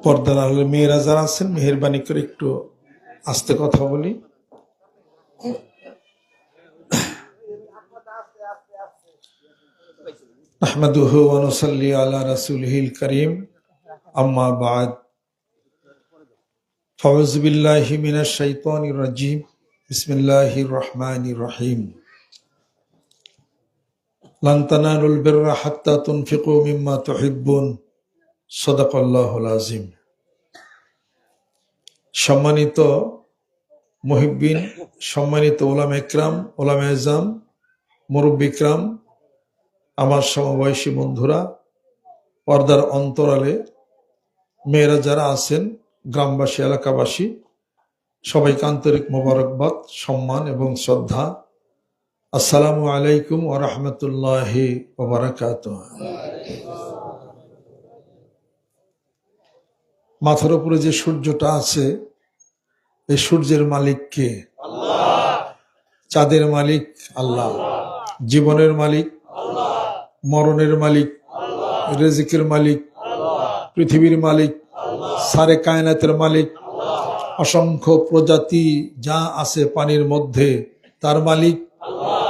পর্দার আড়ালে মেয়েরা যারা আছেন মেহেরবানি করে একটু আস্তে কথা বলি। আহমাদুহু ওয়া নুসাল্লি আলা রাসূলিহিল কারীম, আম্মা বা'দ। ফাউযু বিল্লাহি মিনাশ শাইতানির রাজীম। বিসমিল্লাহির রহমানির রহিম। লান তানালুল বিররা হাত্তা তুনফিকু মিম্মা তুহিব্বুন। সাদাকাল্লাহুল আযীম। সম্মানিত মুহিব্বিন, সম্মানিত ওলামা ইকরাম, ওলামা আযম, মুরব্বি ইকরাম, আমার সমবয়সী বন্ধুরা, পর্দার অন্তরালে মেয়েরা যারা আছেন, গ্রামবাসী, এলাকাবাসী, সবাইকে আন্তরিক মোবারকবাদ, সম্মান এবং শ্রদ্ধা। আসসালামু আলাইকুম ওয়া রাহমাতুল্লাহি ওয়া বারাকাতুহু। মাথার উপরে যে সূর্যটা আছে, এই সূর্যের মালিক কে? আল্লাহ। চাঁদের মালিক আল্লাহ। জীবনের মালিক আল্লাহ। মরণের মালিক আল্লাহ। রিজিকের মালিক আল্লাহ। পৃথিবীর মালিক আল্লাহ। সারে কায়নাতের মালিক আল্লাহ। অসংখ্য প্রজাতি যা আছে পানির মধ্যে তার মালিক আল্লাহ।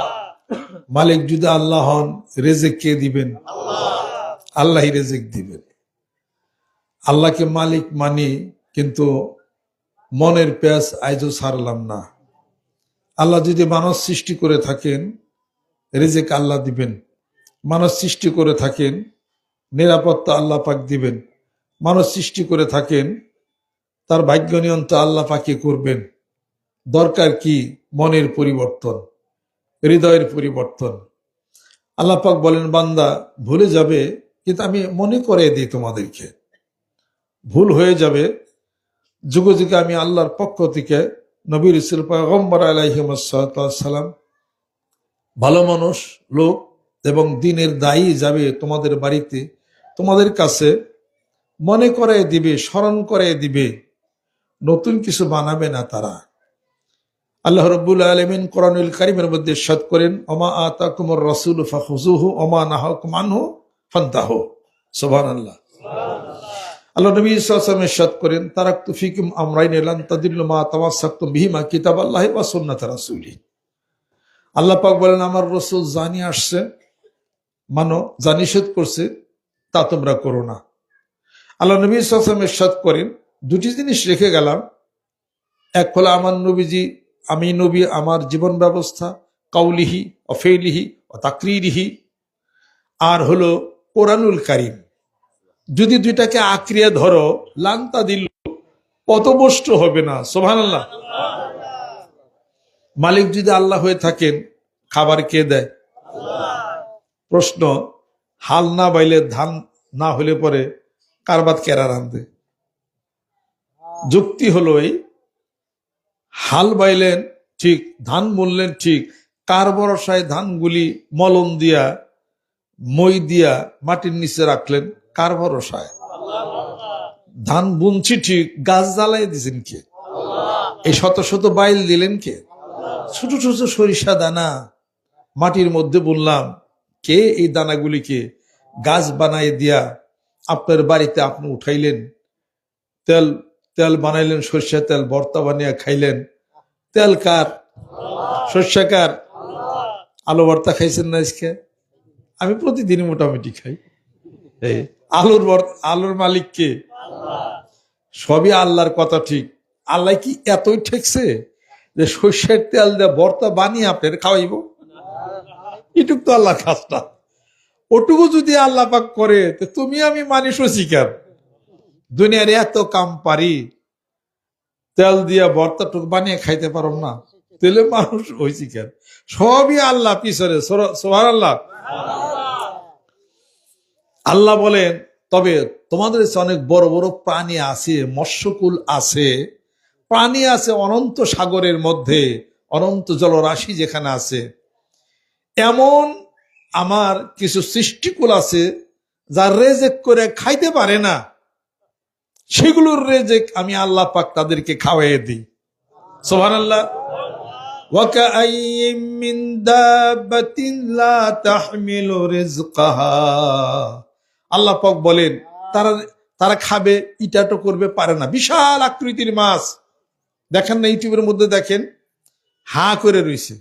মালিক যদি আল্লাহ হন, রিজিক কে দিবেন? আল্লাহ। আল্লাহই রিজিক দিবেন। আল্লাহকে মালিক মানি, কিন্তু মনের পেঁয়াজ আইজও ছাড়লাম না। আল্লাহ যদি মানুষ সৃষ্টি করে থাকেন, রিজিক আল্লাহ দিবেন। মানুষ সৃষ্টি করে থাকেন, নিরাপত্তা আল্লাহ পাক দিবেন। মানুষ সৃষ্টি করে থাকেন, তার ভাগ্য নিয়ন্ত্রণ আল্লাহ পাকে করবেন। দরকার কি? মনের পরিবর্তন, হৃদয়ের পরিবর্তন। আল্লাহ পাক বলেন, বান্দা ভুলে যাবে, কিন্তু আমি মনে করে দিই তোমাদেরকে। ভুল হয়ে যাবে, যুগে যুগে আমি আল্লাহর পক্ষ থেকে নবী রাসূল পয়গম্বর আলাইহিস সালাম, ভালো মানুষ লোক এবং দ্বীনের দায়ী যাবে তোমাদের বাড়িতে, তোমাদের কাছে মনে করে দিবে, স্মরণ করে দিবে, নতুন কিছু বানাবে না তারা। আল্লাহ রাব্বুল আলামিন কোরআনুল কারীমের মধ্যে ইরশাদ করেন, ওমা আতাকুমুর রাসূলু ফাখুযুহু ওমা নাহাকুম আনহু ফান্তাহু। সুবহানাল্লাহ। আল্লাহ নবী সাল্লাল্লাহু আলাইহি ওয়াসাল্লাম ইরশাদ করেন, তারাকতু ফিকুম আমরাইন লান তাদিল্লু মা তামাসসাকতুম বিহিমা কিতাবাল্লাহি ওয়া সুন্নাত রাসূলি। আল্লাহ পাক বলেন, আমার রাসূল জানিয়ে আসছে, মানো, যা নিষেধ করছে তা তোমরা করো না। আল্লাহ নবী সাল্লাল্লাহু আলাইহি ওয়াসাল্লাম ইরশাদ করেন, দুটি জিনিস রেখে গেলাম। এক হলো আমার নবীজি, আমি নবী, আমার জীবন ব্যবস্থা, কাউলিহি ও ফেলিহি ও তাকরিরিহি, আর হলো কোরআনুল কারীম। যদি দুইটাকে আঁকড়িয়ে ধরো, লান্তা দিল, পথভ্রষ্ট হবে না। সুবহানাল্লাহ। মালিক যদি আল্লাহ হয়ে থাকেন, খাবার কে দেয়? প্রশ্ন, হাল না বাইলে ধান না হলে পরে কারবাত কেরা রাঁধবে? যুক্তি হলো এই, হাল বাইলেন ঠিক, ধান বললেন ঠিক, কার ভরসায় ধানগুলি মলন দিয়া, মই দিয়া মাটির নিচে রাখলেন? কার ভরসায়? ধান বুনছি ঠিক, গাছ জ্বালাই দিয়েছেন কে? এই শত শত বাইল দিলেন কে? ছোট ছোট সরিষা দানা মাটির মধ্যে বুনলাম, কে এই দানাগুলিকে গাছ বানাই দিয়া আপনার বাড়িতে আপনি উঠাইলেন? তেল তেল বানাইলেন, সরিষা তেল, ভর্তা বানিয়ে খাইলেন। তেল কার? সরিষা কার? আলু ভর্তা খাইছেন না আজকে? আমি প্রতিদিনই মোটামুটি খাই। আলুর মালিক কে? সবই আল্লাহর কথা ঠিক। আল্লাহ কি এতই ঠেকছে যে সর্ষের তেল দিয়ে ভর্তা বানিয়ে আপনার খাওয়াইব? এটুক তো আল্লাহ কাজটা। ওটুকু যদি আল্লাহ পাক করে, তুমি আমি মানুষও শিকার। দুনিয়ার এত কাম পারি, তেল দিয়া ভর্তা টুক বানিয়ে খাইতে পারো না, তেলে মানুষ ওই শিকার। সবই আল্লাহ পিছনে। সুবহানাল্লাহ। আল্লাহ বলেন, তবে তোমাদের অনেক বড় বড় প্রাণী আছে, মৎস্যকুল আছে, প্রাণী আছে অনন্ত সাগরের মধ্যে, অনন্ত জলরাশি যেখানে আছে, এমন আমার কিছু সৃষ্টিকুল আছে যা রেজেক করে খাইতে পারে না। সেগুলোর রেজেক আমি আল্লাহ পাক তাদেরকে খাওয়াইয়ে দিই। সুবহানাল্লাহ। ওয়াকাআইয়িম মিন দাব্বাতিন লা তাহমিলু রিজকাহা। আল্লাহ পাক বলেন তারা তারা খাবে, ইটাটো করবে, পারে না। বিশাল আকৃতির মাছ দেখেন না, ইউটিউবের মধ্যে দেখেন, হা করে রয়েছে।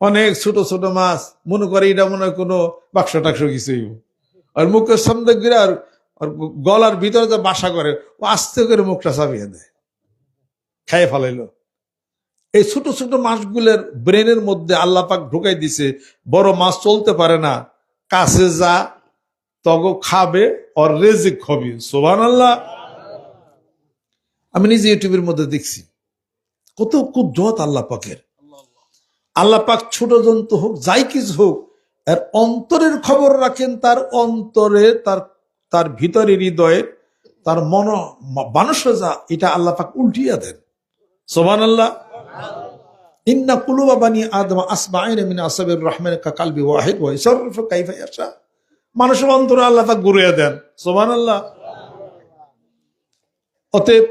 অনেক ছোট ছোট মাছ, মনে করে এটা মনে হয় কোনো বাক্স টাক্স কিছুই, আর মুখের সামনে ঘিরে আর গলার ভিতরে যে বাসা করে, ও আস্তে করে মুখটা চাপিয়ে দেয়, খেয়ে ফেলাইলো। এই ছোট ছোট মাছগুলোর ব্রেনের মধ্যে আল্লাহ পাক ঢুকাই দিছে, বড় মাছ চলতে পারে না, কাছে যা তগো খাবে, আর রেজিক হবে। সুবহানাল্লাহ। আমি নিজে ইউটিউবের মধ্যে দেখছি কত কুদরত আল্লাহ পাকের। আল্লাহ পাক ছোট জন্তু হোক, যাই কিছু হোক, এর অন্তরের খবর রাখেন, তার অন্তরে, তার ভিতরে, হৃদয়ে, তার মানুষ যা, এটা আল্লাহ পাক উল্টিয়া দেন। সুবহানাল্লাহ। ইন্না কুলুবা বানি আদম আসবাইনা মিন আসাবির রহমান কালবি ওয়াহিদ ওয়া ইয়াসরফু কাইফা ইয়াশা। মানুষের অন্তরে আল্লাহ পাক ঘুরিয়ে দেন। সুবহানাল্লাহ। অতএব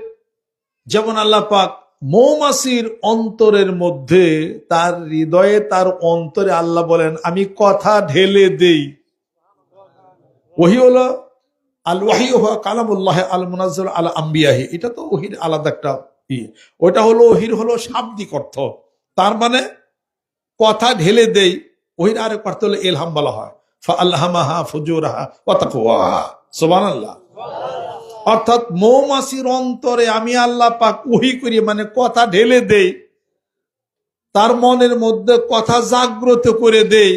যেমন আল্লাহ পাক মৌমাছির অন্তরের মধ্যে, তার হৃদয়ে, তার অন্তরে আল্লাহ বলেন আমি কথা ঢেলে দেই। ওহী হলো আল ওয়াহী হুয়া কালামুল্লাহ আল মুনাজ্জাল আলা আম্বিয়াহি। এটা তো ওহীর আলাদা একটা ওটা হলো ওহীর হলো শাব্দিক অর্থ, তার মানে কথা ঢেলে দেই। ওহীর আরেক অর্থ হলো ইলহাম বলা হয়, ফাআলহামাহা ফুজুরাহা ওয়া তাকওয়াহা। সুবহানাল্লাহ। অর্থাৎ মৌমাছির অন্তরে আমি আল্লাহ পাক ওহী করি, মানে কথা ঢেলে দেই, তার মনের মধ্যে কথা জাগ্রত করে দেই।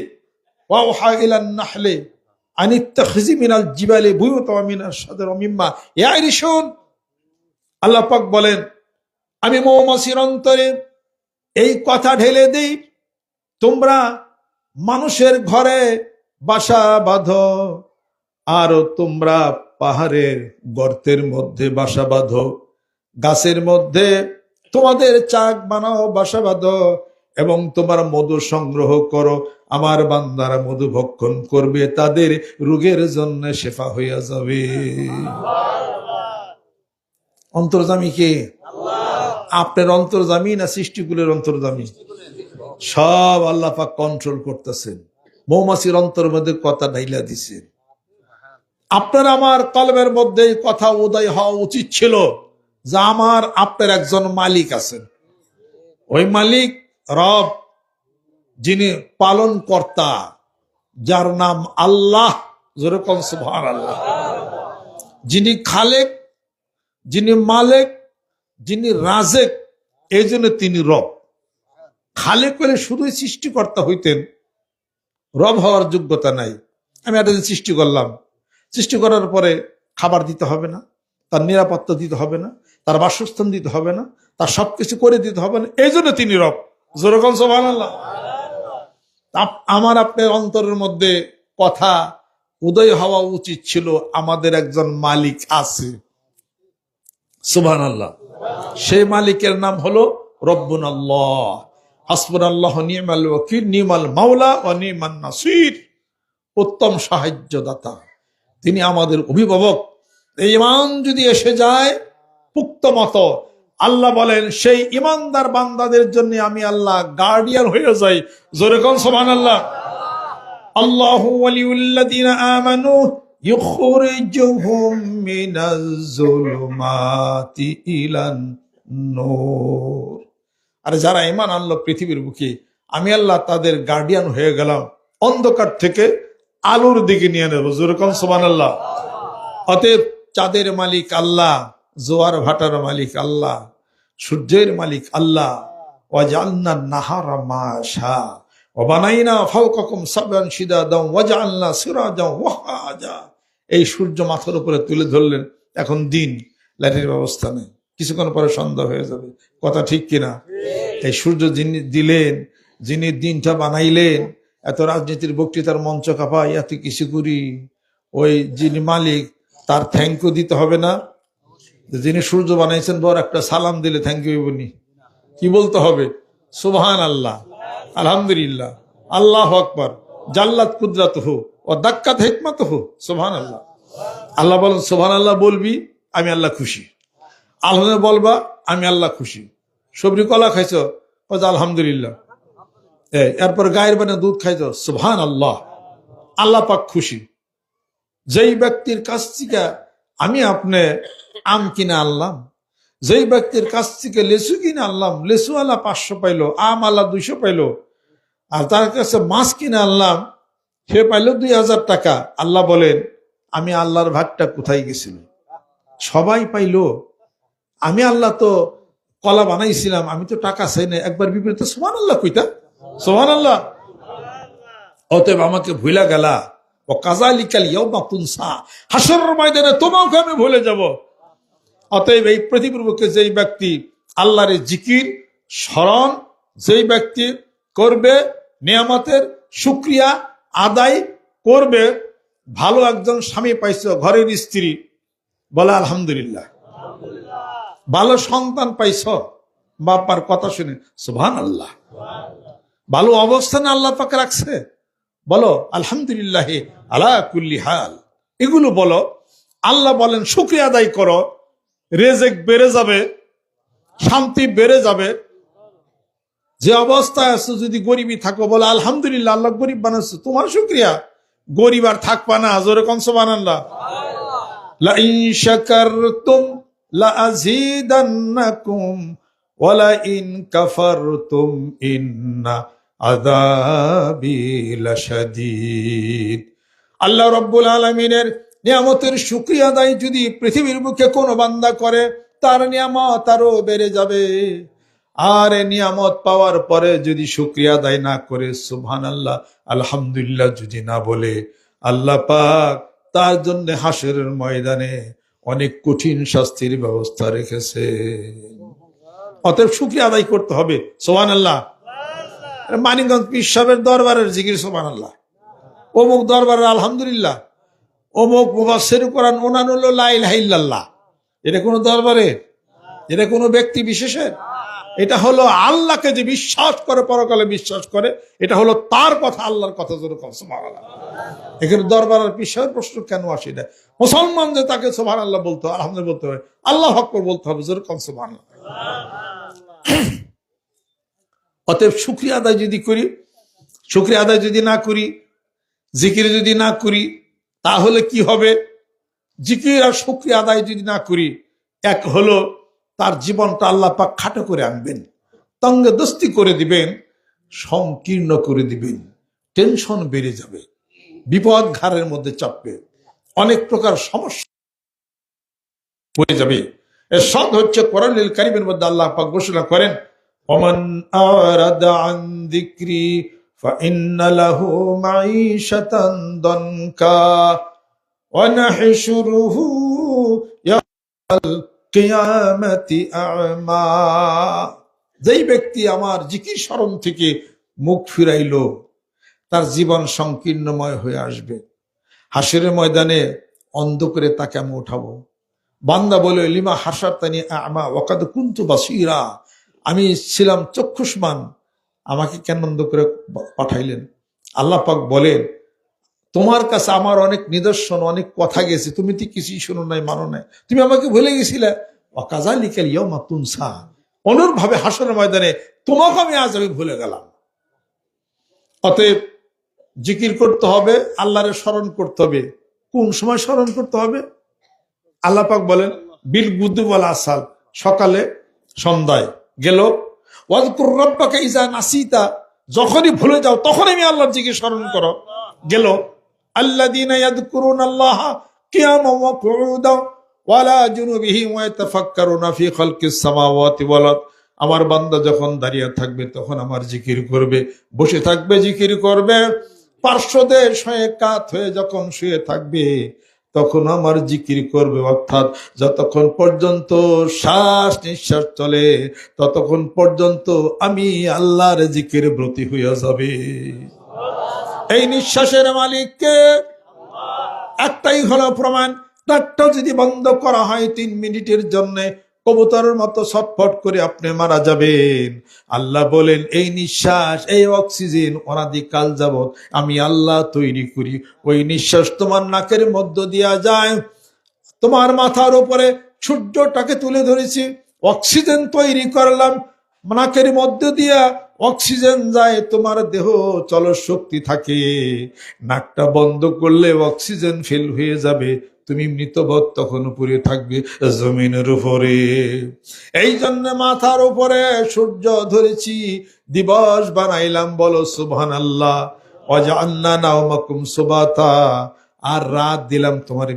ওয়াহা ইলান নাহলি আনিত্তাখিজি মিনাল জিবালি বুয়ুতা ওয়া মিনাশ শাজারি ওয়া মিম্মা ইয়ারিশুন। আল্লাহ পাক বলেন আমি মৌমাছির অন্তরে এই কথা ঢেলে দিই, তোমরা মানুষের ঘরে বাসা বাঁধো, আর তোমরা পাহাড়ের গর্তের মধ্যে বাসা বাঁধো, গাছের মধ্যে তোমাদের চাক বানাও, বাসা বাঁধো, এবং তোমার মধু সংগ্রহ করো। আমার বান্দারা মধু ভক্ষণ করবে, তাদের রোগের জন্য শেফা হইয়া যাবে। অন্তর্জামী কে? আপনার অন্তর্জামী না সৃষ্টিকুলের অন্তর্জামী? সব আল্লাহ পাক কন্ট্রোল করতেছেন। মৌমাছির অন্তরের মধ্যে কথা ঢাইলা দিছেন। আপনার আমার কলবের মধ্যে কথা উদয় হওয়া উচিত ছিল যে আমার আপনার একজন মালিক আছেন। ওই মালিক রব, যিনি পালন কর্তা, যার নাম আল্লাহ। যেরকম সুবহানাল্লাহ। যিনি খালেক, যিনি মালিক, যিনি রাজেক, এই জন্য তিনি রব। খালেক হলে শুধুই সৃষ্টিকর্তা হইতেন, রব হওয়ার যোগ্যতা নাই। আমি একটা সৃষ্টি করলাম, সৃষ্টি করার পরে খাবার দিতে হবে না, তার নিরাপত্তা দিতে হবে না, তার বাসস্থান দিতে হবে না, তার সবকিছু করে দিতে হবে না, এই জন্য তিনি রব। যেরকম সুবহানাল্লাহ। আমার আপনার অন্তরের মধ্যে কথা উদয় হওয়া উচিত ছিল আমাদের একজন মালিক আছে। সুবহানাল্লাহ। সেই মালিকের নাম হলো রব্বুনাল্লাহ। হাসবুনাল্লাহু নি'মাল ওয়াকিল, নি'মাল মাওলা ওয়া নি'মান নাসির। উত্তম সাহায্যদাতা তিনি, আমাদের অভিভাবক। এই ঈমান যদি এসে যায় পুক্ত মতো, আল্লাহ বলেন সেই ঈমানদার বান্দাদের জন্য আমি আল্লাহ গার্ডিয়ান হয়ে যাই। যেরকম সুবহানাল্লাহ। আল্লাহু ওয়ালিউল্লাযিনা আমানু ইখরিজুহুম মিনাজ যুলুমাতি ইলান নূর। আর যারা ঈমান আনলো পৃথিবীর বুকে, আমি আল্লাহ তাদের গার্ডিয়ান হয়ে গেলাম, অন্ধকার থেকে আলোর দিকে নিয়ে নেব। যেরকম সুবহানাল্লাহ। অতএব চাঁদের মালিক আল্লাহ, জোয়ার ভাটার মালিক আল্লাহ, সূর্যের মালিক আল্লাহ। ওয়াজআলনা নাহারা মাশা ওয়া বানাইনা ফাওকাকুম সাবআন শিদাদান ওয়াজআলনা সিরাজান ওয়াহাজা। এই সূর্য মাথার উপরে তুলে ধরলেন, এখন দিন, লাইটের ব্যবস্থা নেই, কিছুক্ষণ পরে সন্ধ্যা হয়ে যাবে। কথা ঠিক কিনা? এই সূর্য যিনি দিলেন, যিনি দিনটা বানাইলেন, এত রাজনীতির বক্তৃতার মঞ্চ কাঁপাই, এত কিছু করি, ওই যিনি মালিক তার থ্যাংক ইউ দিতে হবে না? যিনি সূর্য বানাইছেন বড় একটা সালাম দিলে থ্যাংক ইউ বলি, কি বলতে হবে? সুবহানাল্লাহ, আলহামদুলিল্লাহ, আল্লাহু আকবার, জাল্লাত কুদরাতুহু ওয়া দাক্কাত হিকমাতুহু। সুবহানাল্লাহ। আল্লাহ বলেন সুবহানাল্লাহ বলবি, আমি আল্লাহ খুশি। আল্লাহ বলবা, আমি আল্লাহ খুশি। সবরি কলা খাইছো, বলছে আলহামদুলিল্লাহ। এরপর গায়ের বানে দুধ খাইতো, সুবহান আল্লাহ, আল্লাহ পাক খুশি। যেই ব্যক্তির কাছ থেকে আমি আপনি আম কিনে আনলাম, যেই ব্যক্তির কাছ থেকে লেসু কিনে আনলাম, লেসু আল্লাহ 500 পাইলো, আম আল্লাহ 200 পাইলো, আর তার কাছে মাছ কিনে আনলাম, সে পাইলো 2000 টাকা। আল্লাহ বলেন আমি আল্লাহর ভাগটা কোথায় গেছিল? সবাই পাইলো, আমি আল্লাহ তো কলা বানাইছিলাম, আমি তো টাকা চাই না। একবার বিপরীতে সুবহানাল্লাহ কইতা, সুবহানাল্লাহ। অতএব আমাকে ভুলা গেলা, ও কাযালিকাল ইয়াউমা তুনসা, হাসরের ময়দানে তোমাকে আমি ভুলে যাব। অতএব এই পৃথিবীর বুকে যেই ব্যক্তি আল্লাহর জিকির স্মরণ যেই ব্যক্তি করবে, নিয়ামতের শুকরিয়া আদায় করবে, ভালো একজন স্বামী পাইছো, ঘরের স্ত্রী, বলে আলহামদুলিল্লাহ। ভালো সন্তান পাইছ, বাপার কথা শুনে সুবহানাল্লাহ। ভালো অবস্থানে আল্লাহ পাক রাখছে, বলো আলহামদুলিল্লাহ আলা কুল্লি হাল। এগুলো বলো, আল্লাহ বলেন শুকরিয়া আদায় করো, রেজেক বেড়ে যাবে, শান্তি বেড়ে যাবে। যে অবস্থায় আছো, যদি গরিবই থাকো, বলো আলহামদুলিল্লাহ, আল্লাহ গরিব বানাচ্ছে, তোমার শুকরিয়া। গরিব আর থাকবা না, জোরে কোন সুবহানাল্লাহ। লা ইন শাকারতুম লা আযীদান্নাকুম ওয়া লা ইন কাফারতুম ইন্না আযাবি লাশাদীদ। আল্লাহ রাব্বুল আলামিনের নিয়ামতের শুকরিয়া আদায় যদি পৃথিবীর বুকে কোনো বান্দা করে, তার নিয়ামত আরো বেড়ে যাবে। আর এই নিয়ামত পাওয়ার পরে যদি শুকরিয়া আদায় না করে, সুবহানাল্লাহ আলহামদুলিল্লাহ যদি না বলে, আল্লাহ পাক তার জন্য হাসরের ময়দানে অনেক কঠিন শাস্তির ব্যবস্থা রেখেছে। অতএব শুকরিয়া আদায় করতে হবে, সুবহানাল্লাহ। মানিকগঞ্জ পীর সাহেবের দরবারের জিকির সুবহানাল্লাহ, অমুক দরবারের আলহামদুলিল্লাহ, অমুক মুফাসসির কোরআন ওনান হলো লা ইলাহা ইল্লাল্লাহ। এটা কোনো দরবারে, এটা কোনো ব্যক্তি বিশেষের, এটা হলো আল্লাহকে যে বিশ্বাস করে, পরকালে বিশ্বাস করে, এটা হলো তার কথা, আল্লাহর কথা। জোরে কও সুবহানাল্লাহ। এখানে দরবারের পীর সাহেবের প্রশ্ন কেন আসে না? মুসলমান যে তাকে সুবহানাল্লাহ বলতে হয়, আলহামদুলিল্লাহ বলতে হয়, আল্লাহু আকবার বলতে হবে। জোরে কও সুবহানাল্লাহ। অতএব শুকরিয়া আদায় যদি করি, শুকরিয়া আদায় যদি না করি, জিকির যদি না করি, তাহলে কি হবে? জিকির আর শুকরিয়া আদায় যদি না করি, এক হলো তার জীবনটা আল্লাহ পাক খাটো করে আনবেন, তঙ্গে দস্তি করে দিবেন, সংকীর্ণ করে দিবেন, টেনশন বেড়ে যাবে, বিপদ ঘাড়ের মধ্যে চাপবে, অনেক প্রকার সমস্যা হয়ে যাবে। এর সব হচ্ছে কোরআনুল কারীমের মধ্যে আল্লাহ পাক ঘোষণা করেন, ওমান আরাদা আন যিকরি ফাইন্না লাহু মাঈশাতান দানকা ওয়া নাহশুরুহু ইয়াওমাল কিয়ামাতি আ'মা। যেই ব্যক্তি আমার জিকির স্মরণ থেকে মুখ ফিরাইলো, তার জীবন সংকীর্ণময় হয়ে আসবে। হাসরের ময়দানে অন্ধ করে তাকে আমি উঠাবো। বান্দা বলে, লিমা হাসারতানি আ'মা ওয়া কাদ কুনতু বাসীরা, আমি ছিলাম চক্ষুষ্মান, আমাকে কেন অন্ধ করে পাঠাইলেন? আল্লাহ পাক বলেন, তোমার কাছে আমার অনেক নিদর্শন, অনেক কথা গেছে, তুমি তো কিছুই শোনো নাই, মানো নাই, তুমি আমাকে ভুলে গেছিলে। ওয়া কাযালিকাল ইয়াউমা তুনসা, অনুরূপভাবে হাসরের ময়দানে তোমাকে আজ আমি ভুলে গেলাম। অতএব জিকির করতে হবে, আল্লাহরে স্মরণ করতে হবে। কোন সময় স্মরণ করতে হবে? আল্লাহ পাক বলেন, বিল গুদু ওয়াল আসাল, সকালে সন্ধ্যায় গেল। ওয়াজকুর রাব্বাকা ইযা নাসিতা, যখনই ভুলে যাও তখন আমি আল্লাহর জিকির স্মরণ করো, গেল। আল্লাযীনা ইয়াযকুরুনাল্লাহা কিয়ামান ওয়া কুউদান ওয়া আলা জুনুবিহিম ওয়া ইয়াতাফাক্কারুনা ফি খালকিস সামাওয়াতি ওয়াল আরদ। আমার বান্দা যখন দাঁড়িয়ে থাকবে তখন আমার জিকির করবে, বসে থাকবে জিকির করবে, পার্শ্বদেশ হয়ে কাত হয়ে যখন শুয়ে থাকবে তখন আমার জিকির করবে। অর্থাৎ যতক্ষণ পর্যন্ত শ্বাস নিঃশ্বাস চলে ততক্ষণ পর্যন্ত আমি আল্লাহর জিকির ব্রতী হইয়া যাবে। এই নিঃশ্বাসের মালিককে একটাই হলো প্রমাণ, তারটা যদি বন্ধ করা হয় 3 মিনিটের জন্য, কবুতরের মতো ছটফট করে আপনি মারা যাবেন। আল্লাহ বলেন, এই নিঃশ্বাস, এই অক্সিজেন অনাদিকাল যাবত আমি আল্লাহ তৈরি করি। ওই নিঃশ্বাস তোমার নাকের মধ্য দিয়া যায়, তোমার মাথার উপরে সূর্যটাকে তুলে ধরেছি, অক্সিজেন তৈরি করলাম, নাকের মধ্যে দিয়া অক্সিজেন যায়, তোমার দেহ চলার শক্তি থাকে। নাকটা বন্ধ করলে অক্সিজেন ফেল হয়ে যাবে, তুমি মৃতবৎ তখন উপরে থাকবে জমিনের উপরে। এই জন্য মাথার উপরে সূর্য ধরেছি, দিবস বানাইলাম, বলো সুবহানাল্লাহ। ওয়াজআলনা নাওমাকুম সুবাতা, আর রাত দিলাম তোমার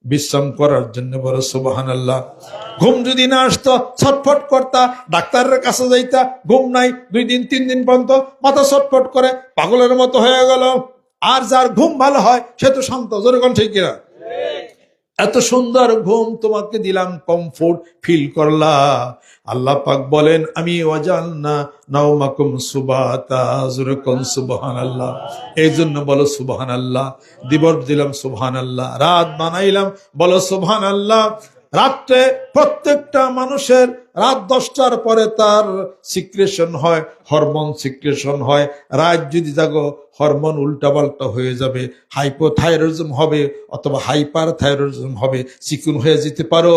বিশ্রাম করার জন্য, বলো সুবহানাল্লাহ। ঘুম যদি না আসতো ছটফট করতা, ডাক্তারের কাছে যাইতা, ঘুম নাই 2 দিন 3 দিন পর্যন্ত মাথা ছটফট করে পাগলের মতো হয়ে গেল। আর যার ঘুম ভালো হয় সে তো শান্ত, যেরকম ঠিক কিনা? এত সুন্দর ঘুম তোমাকে দিলাম, কমফোর্ট ফিল করলা। আল্লাহ পাক বলেন আমি ওয়াজআলনা নাওমাকুম সুবাতা, যেরকম সুবহানাল্লাহ। এই জন্য বলো সুবহানাল্লাহ। দিবস দিলাম সুবহানাল্লাহ, রাত বানাইলাম, বলো সুবহানাল্লাহ। রাত্রে প্রত্যেকটা মানুষের রাত 10টার পরে তার সিক্রেশন হয়, হরমোন সিক্রেশন হয়। রাত যদি জাগো হরমোন উল্টাপাল্টা হয়ে যাবে, হাইপোথাইরয়েডিজম হবে অথবা হাইপার থাইরয়েডিজম হবে, চিকুন হয়ে যেতে পারো,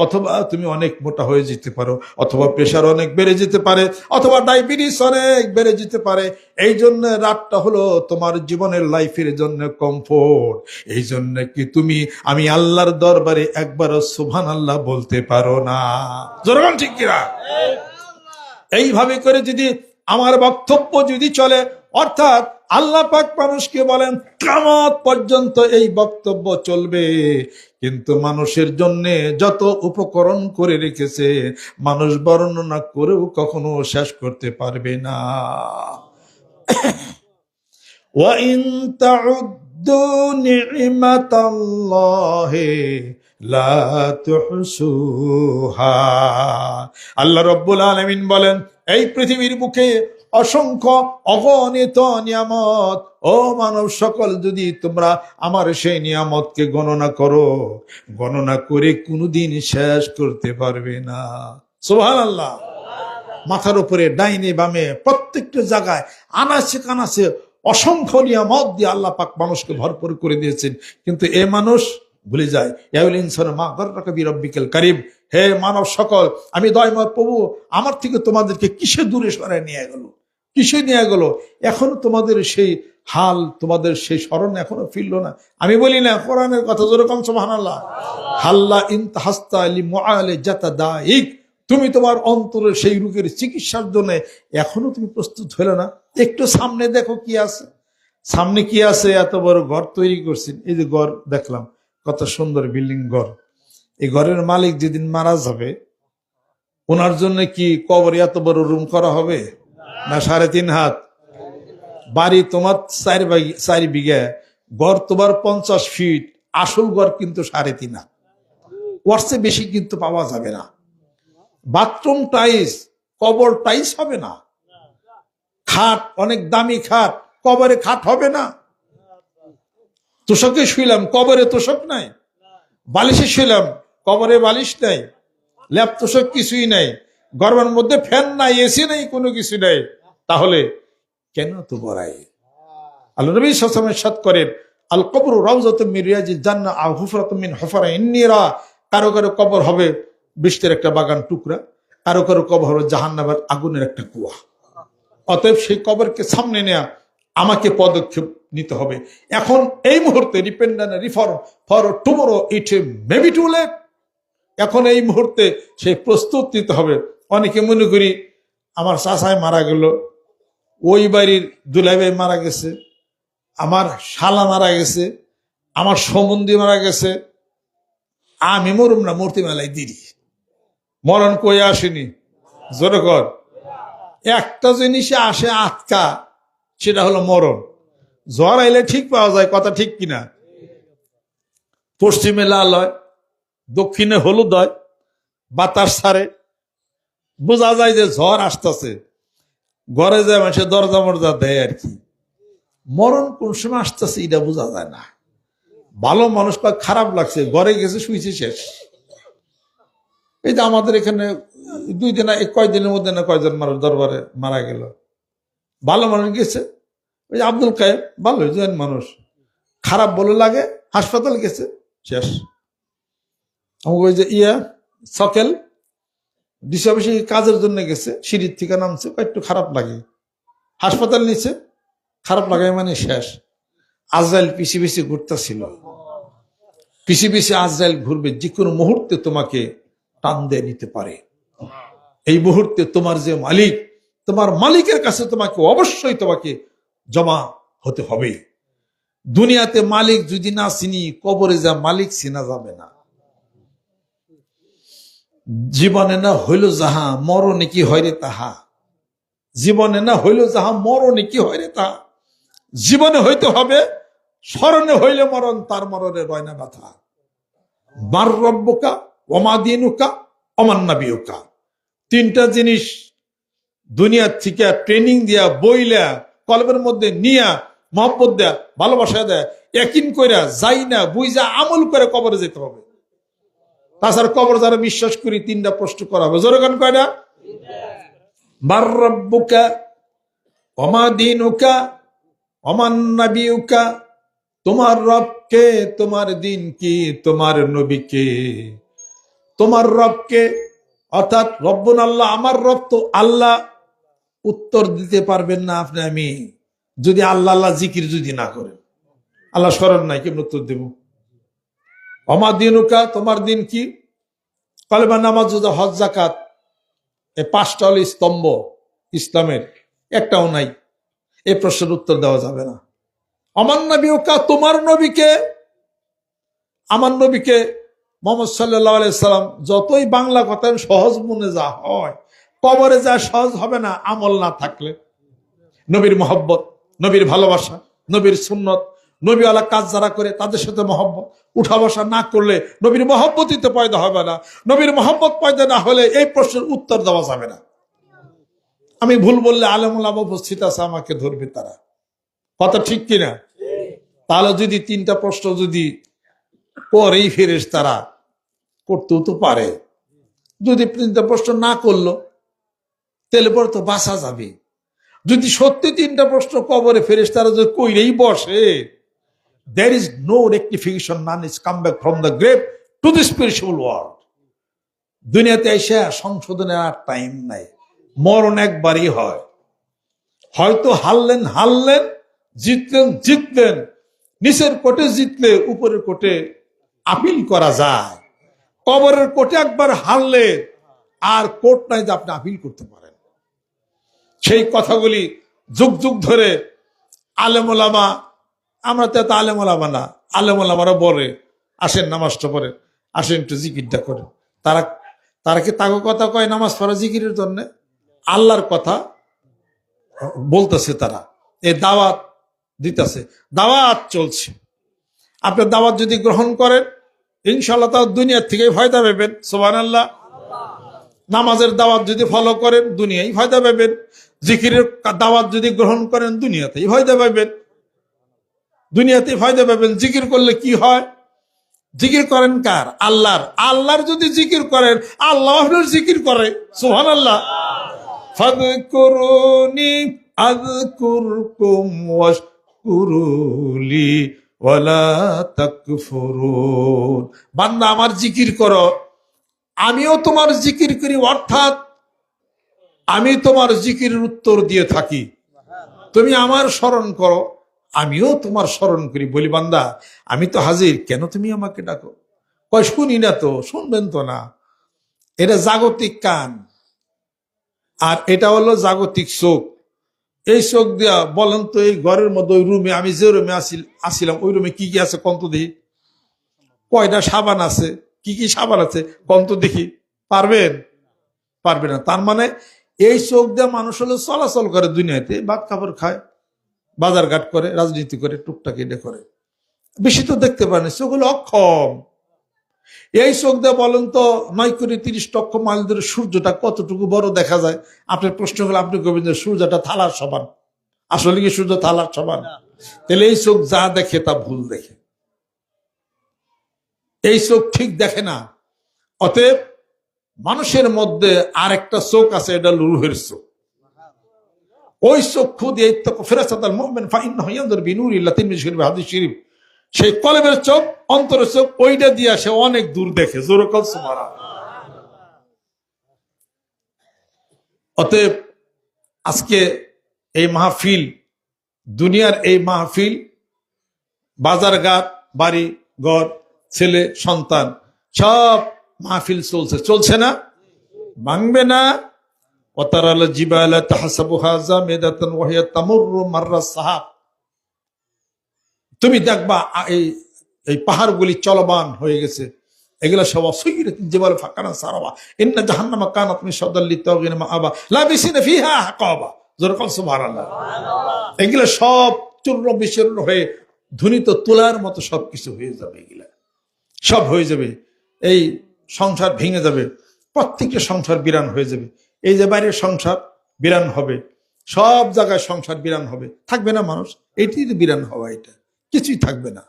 অথবা তুমি অনেক মোটা হয়ে যেতে পারো, অথবা প্রেশার অনেক বেড়ে যেতে পারে, অথবা ডায়াবেটিস অনেক বেড়ে যেতে পারে। এই জন্য রাতটা হলো তোমার জীবনের লাইফের জন্য কমফোর্ট। এই জন্য কি তুমি আমি আল্লাহর দরবারে একবারও সুবহানাল্লাহ বলতে পারো না? জোরগান ঠিক কিনা? এইভাবে করে যদি আমার বক্তব্য যদি চলে, অর্থাৎ আল্লাহ পাক মানুষকে বলেন কিয়ামত পর্যন্ত এই বক্তব্য চলবে। কিন্তু মানুষের জন্য যত উপকরণ করে রেখেছে, মানুষ বর্ণনা করেও কখনো শেষ করতে পারবে না। وَإِن تَعُدُّوا نِعْمَةَ اللَّهِ لَا تُحْصُوهَا। আল্লাহ রাব্বুল আলামিন বলেন, এই পৃথিবীর বুকে অসংখ্য অগণিত নিয়ামত, ও মানব সকল, যদি তোমরা আমার সেই নিয়ামতকে গণনা করো, গণনা করে কোনোদিন শেষ করতে পারবে না। সুবহানাল্লাহ। মাথার উপরে ডাইনে বামে প্রত্যেকটা জায়গায় আনাচে কানাচে অসংখ্য নিয়ামত দিয়ে আল্লাহ পাক মানুষকে ভরপুর করে দিয়েছেন। কিন্তু এ মানুষ ভুলে যায়, ইয়াউল ইনসানু মা গাররাকা বিরাব্বিকাল কারীম, হে মানব সকল, আমি দয়াময় প্রভু আমার থেকে তোমাদেরকে কিসে দূরে সরায় নিয়ে গেল, কিসে নিয়ে গেল? এখনো তোমাদের সেই হাল, তোমাদের সেই স্মরণ এখনো ফিরল না। আমি বলি না কোরআনের কথা, যেরকম সুবহানাল্লাহ। হাল্লা ইনতাহাস্তা লিমুআলাজাতা দাইক, তুমি তোমার অন্তরের সেই রোগের চিকিৎসার জন্য এখনো তুমি প্রস্তুত হলে না? একটু সামনে দেখো কি আছে, সামনে কি আছে। এত বড় ঘর তৈরি করছেন, এই যে ঘর দেখলাম, কত সুন্দর বিল্ডিং ঘর। এই ঘরের মালিক যেদিন মারা যাবে, ওনার জন্য কি কবরে এত বড় রুম করা হবে না? 3.5 হাত বাড়ি তোমার 4 বিঘা, ঘর তোমার 50 ফিট, আসল ঘর কিন্তু 3.5 হাত। ওর চেয়ে বেশি কিন্তু পাওয়া যাবে না। বাথরুম টাইস, কবর টাইস হবে না। খাট অনেক দামি খাট, কবরে খাট হবে না। তোষকে শুইলাম, কবরে তোষক নাই। বালিশে শুইলাম, কবরে বালিশ নাই। ল্যাপ তোষক কিছুই নাই। গরমের মধ্যে ফ্যান নাই, এসি নাই, কোনো কিছু নাই। তাহলে কেন তো বড়াই? আল্লাহ নবী সাল্লাল্লাহু আলাইহি ওয়াসাল্লাম ইরশাদ করেন, আল কবরু রাউযাতুম মিন রিয়াজিল জান্নাহ আও হুফরাতুম মিন হুফারাইন নিরা। কারো কারো কবর হবে বৃষ্টির একটা বাগান টুকরা, কারো কারো কবর হবে জাহান্নামের আগুনের একটা কুয়া। অতএব সেই কবরকে সামনে নেয়া আমাকে পদক্ষেপ নিতে হবে এখন, এই মুহূর্তে। Repent and reform for tomorrow, it may be too late. এখন এই মুহূর্তে সেই প্রস্তুত নিতে হবে। অনেকে মনে করি আমার চাচায় মারা গেল, ওই বাড়ির দুলাভাই মারা গেছে, আমার শালা মারা গেছে, আমার সম্বন্ধী মারা গেছে, আমি মরুম না, মূর্তি মেলায় দিদি। মরণ কই আসেনি, জোরে কর। একটা জিনিসে আসে আটকা, সেটা হলো মরণ। জ্বর আইলে ঠিক পাওয়া যায়, কথা ঠিক কিনা? পশ্চিমে লাল হয়, দক্ষিণে হলুদ হয়, বাতাস ছাড়ে, বোঝা যায় যে ঝড় আসতেছে। ঘরে যায় মানুষের দরজা মরজা দেয় আর কি। মরণ কোন সময় আসতেছে এটা বোঝা যায় না। ভালো মানুষ পাক খারাপ লাগছে, ঘরে গেছে, শুয়েছে, শেষ। এই যে আমাদের এখানে 2 দিন, কয়দিনের মধ্যে না কয়জন মানুষ দরবারে মারা গেল, ভালো মানুষ গেছে। ওই যে আব্দুল কায়েম, ভালো জয়েন মানুষ, খারাপ বলে লাগে, হাসপাতাল গেছে, শেষ। ওই যে সকেল ডিসি অফিসে কাজের জন্য গেছে, সিঁড়ির থেকে নামছে, একটু খারাপ লাগে, হাসপাতাল নিচ্ছে, খারাপ লাগে মানে শেষ। আজরাইল পিছি পিছি ঘুরতেছিল, পিছি পিছি আজরাইল ঘুরবে, যে কোনো মুহূর্তে তোমাকে টান দিয়ে নিতে পারে। এই মুহূর্তে তোমার যে মালিক, তোমার মালিকের কাছে তোমাকে অবশ্যই তোমাকে জমা হতে হবে। দুনিয়াতে মালিক যদি না চিনি, কবরে যা মালিক চিনা যাবে না। জীবনে না হইল যাহা, মরণে কি হয় রে তাহা। জীবনে না হইল যাহা, মরণে কি হয় রে তাহা। জীবনে হইতে হবে, স্মরণে হইলে মরণ, তার মরণে রয় না ব্যথা। মার রব্বুকা ওমা দিনুকা ওমান নাবিয়ুকা। তিনটা জিনিস দুনিয়া থেকে ট্রেনিং দিয়া, বইলা, কলবের মধ্যে নিয়া, মহব্বত দেয়া, ভালোবাসা দেয়া, একিন কইরা, যাই না বুঝা আমল করে কবরে যেতে হবে। তাছাড়া কবর যারা বিশ্বাস করি, তিনটা প্রশ্ন করা হবে। জোরগান কয়টা? মার রব্বুকা ওমা দিনুকা ওমান নাবিয়ুকা। তোমার রবকে, তোমার দিন কি, তোমার নবীকে। তোমার রবকে অর্থাৎ রব্বুন আল্লাহ, আমার রব তো আল্লাহ। উত্তর দিতে পারবেন না আপনি আমি যদি আল্লাহ আল্লাহ জিকির যদি না করেন। আল্লাহ স্মরণ নাই, কেমন উত্তর দেব? ওমা দিনুকা, তোমার দিন কি? কলেমা, নামাজ, রোজা, হজ, যাকাত, এই পাঁচটা হলো স্তম্ভ ইসলামের, একটাও নাই। এই প্রশ্নের উত্তর দেওয়া যাবে না। আমার নবীকা, তোমার নবীকে। আমার নবীকে মুহাম্মদ সাল্লাল্লাহু আলাইহি সাল্লাম যতই বাংলা কথা সহজ মনে যা হয়, কবরে যা সহজ হবে না আমল না থাকলে। নবীর মহব্বত, নবীর ভালোবাসা, নবীর সুন্নত, নবীওয়ালা কাজ যারা করে তাদের সাথে মহব্বত, উঠা বসা না করলে নবীর মহব্বতই তো পয়দা হবে না। নবীর মহব্বত পয়দা না হলে এই প্রশ্নের উত্তর দেওয়া যাবে না। আমি ভুল বললে আলেম ওলামা উপস্থিত আছে, আমাকে ধরবে তারা। কথা ঠিক কিনা? তাহলে যদি তিনটা প্রশ্ন যদি পরেই ফেরেশতারা করতেও তো পারে, যদি তিনটা প্রশ্ন না করলো তাহলে পরে তো বাঁচা যাবে। যদি সত্যি তিনটা প্রশ্ন কবরে ফেরেশতারা যদি কইরেই বসে, there is no rectification, none is come back from the grave to the spiritual world. দুনিয়াতে এসে সংশোধনের আর টাইম নাই, মরণ একবারই হয়। হয়তো হারলেন, জিতলেন, নিচের কোর্টে জিতলে উপরের কোর্টে আপিল করা যায়। কবরের কোর্টে একবার হারলে আর কোর্ট নাই যে আপনি আপিল করতে পারেন। সেই কথাগুলি যুগ যুগ ধরে আলেম ওলামা, আমরা তো এত আলেম ওলামা না, আলেম ওলামারা বলে আসেন নামাজটা পড়ে, আসেন একটু জিকিরটা করে। তারা কি তাকে কথা কয় নামাজ পড়া জিকিরের জন্য? আল্লাহর কথা বলতেছে তারা, এই দাওয়াত দিতেছে, দাওয়াত চলছে। আপনি দাওয়াত যদি গ্রহণ করেন ইনশাআল্লাহ তাও দুনিয়ার থেকেই ফায়দা পাবেন। সুবহানাল্লাহ। নামাজের দাওয়াত যদি ফলো করেন দুনিয়ায় ফায়দা পাবেন। জিকিরের দাওয়াত যদি গ্রহণ করেন দুনিয়াতেই ফায়দা পাবেন, দুনিয়াতেই ফায়দা পাবেন। জিকির করলে কি হয়? জিকির করেন কার? আল্লাহর। আল্লাহর যদি জিকির করেন, আল্লাহ আপনার জিকির করে। সুবহানাল্লাহ। ফাযকুরুনি আযকুরকুম ওয়াশকুরুলি ওয়ালা তাকফুরুন। বান্দা আমার জিকির করো, আমিও তোমার জিকির করি, অর্থাৎ আমি তোমার জিকিরের উত্তর দিয়ে থাকি। তুমি আমার স্মরণ করো, আমিও তোমার স্মরণ করি। বলি বান্দা আমি তো হাজির, কেন তুমি আমাকে ডাকো? কয় শুনি না তো, শুনবেন তো না। এটা জাগতিক কান আর এটা হলো জাগতিক চোখ। এই চোখ দিয়া বলেন তো, এই ঘরের মধ্যে ওই রুমে, আমি যে রুমে আসিলাম ওই রুমে কি কি আছে কন্ত দেখি? কয়টা সাবান আছে? কি কি সাবান আছে কন্ত দেখি? পারবেন? পারবে না। তার মানে এই চোখ দিয়ে মানুষ হলো চলাচল করে দুনিয়াতে, ভাত কাপড় খায়, বাজার ঘাট করে, রাজনীতি করে, টুকটাক এটা করে, বেশি তো দেখতে পারেন। চোখ হলো অক্ষম। এই চোখ দিয়ে বলেন তো 9 কোটি 30 লক্ষ মাইল ধরে সূর্যটা কতটুকু বড় দেখা যায়? আপনার প্রশ্ন হলো, আপনি কবেন যে সূর্যটা থালার সমান। আসলে কি সূর্য থালার সমান? তাহলে এই চোখ যা দেখে তা ভুল দেখে, এই চোখ ঠিক দেখে না। অতএব মানুষের মধ্যে আর একটা চোখ আছে, এটা রূহের চোখ। ওই চক্ষু দিয়ে ফেরেশতাল মুমিন ফাইন্নাহু ইয়ানজুরু বিনুরিল্লাহ, তিরমিজি শরীফ হাদিস শরীফ। সেই কলবের চোখ, অন্তরের চোখ, ওইটা দিয়া সে অনেক দূর দেখে। জোরে কল সুবহানাল্লাহ। অতএব আজকে এই মাহফিল, দুনিয়ার এই মাহফিল, বাজারঘাট, বাড়ি ঘর, ছেলে সন্তান, সব মাহফিল চলছে, চলছে না? ভাঙবে না? ওয়াতারাল জিবালা তাহসাবুহা জামিদাতান ওয়া হিয়া তামুররু মাররাস সাহাব। তুমি দেখবা এই এই পাহাড়গুলি চলমান হয়ে গেছে, এগুলা সব অসুইরাতিন জিবাল ফাকানা সারাবা ইন্না জাহান্নামা কানাত মিরসাদাল লিত্তাগিন মাআবা লাবিসিনা ফিহা আকাবা। জোরে বল সুবহানাল্লাহ। এগুলা সব চূর্ণ বিচূর্ণ হয়ে ধুনিত তুলার মতো সবকিছু হয়ে যাবে, এগুলা সব হয়ে যাবে। এই সংসার ভেঙে যাবে, প্রত্যেকটা সংসার বিরান হয়ে যাবে। এই যে বাইরের সংসার বিরান হবে, সব জায়গায় সংসার বিরান হবে, থাকবে না মানুষ। এটাই তো বিরান হওয়া, এটা কিছুই থাকবে না।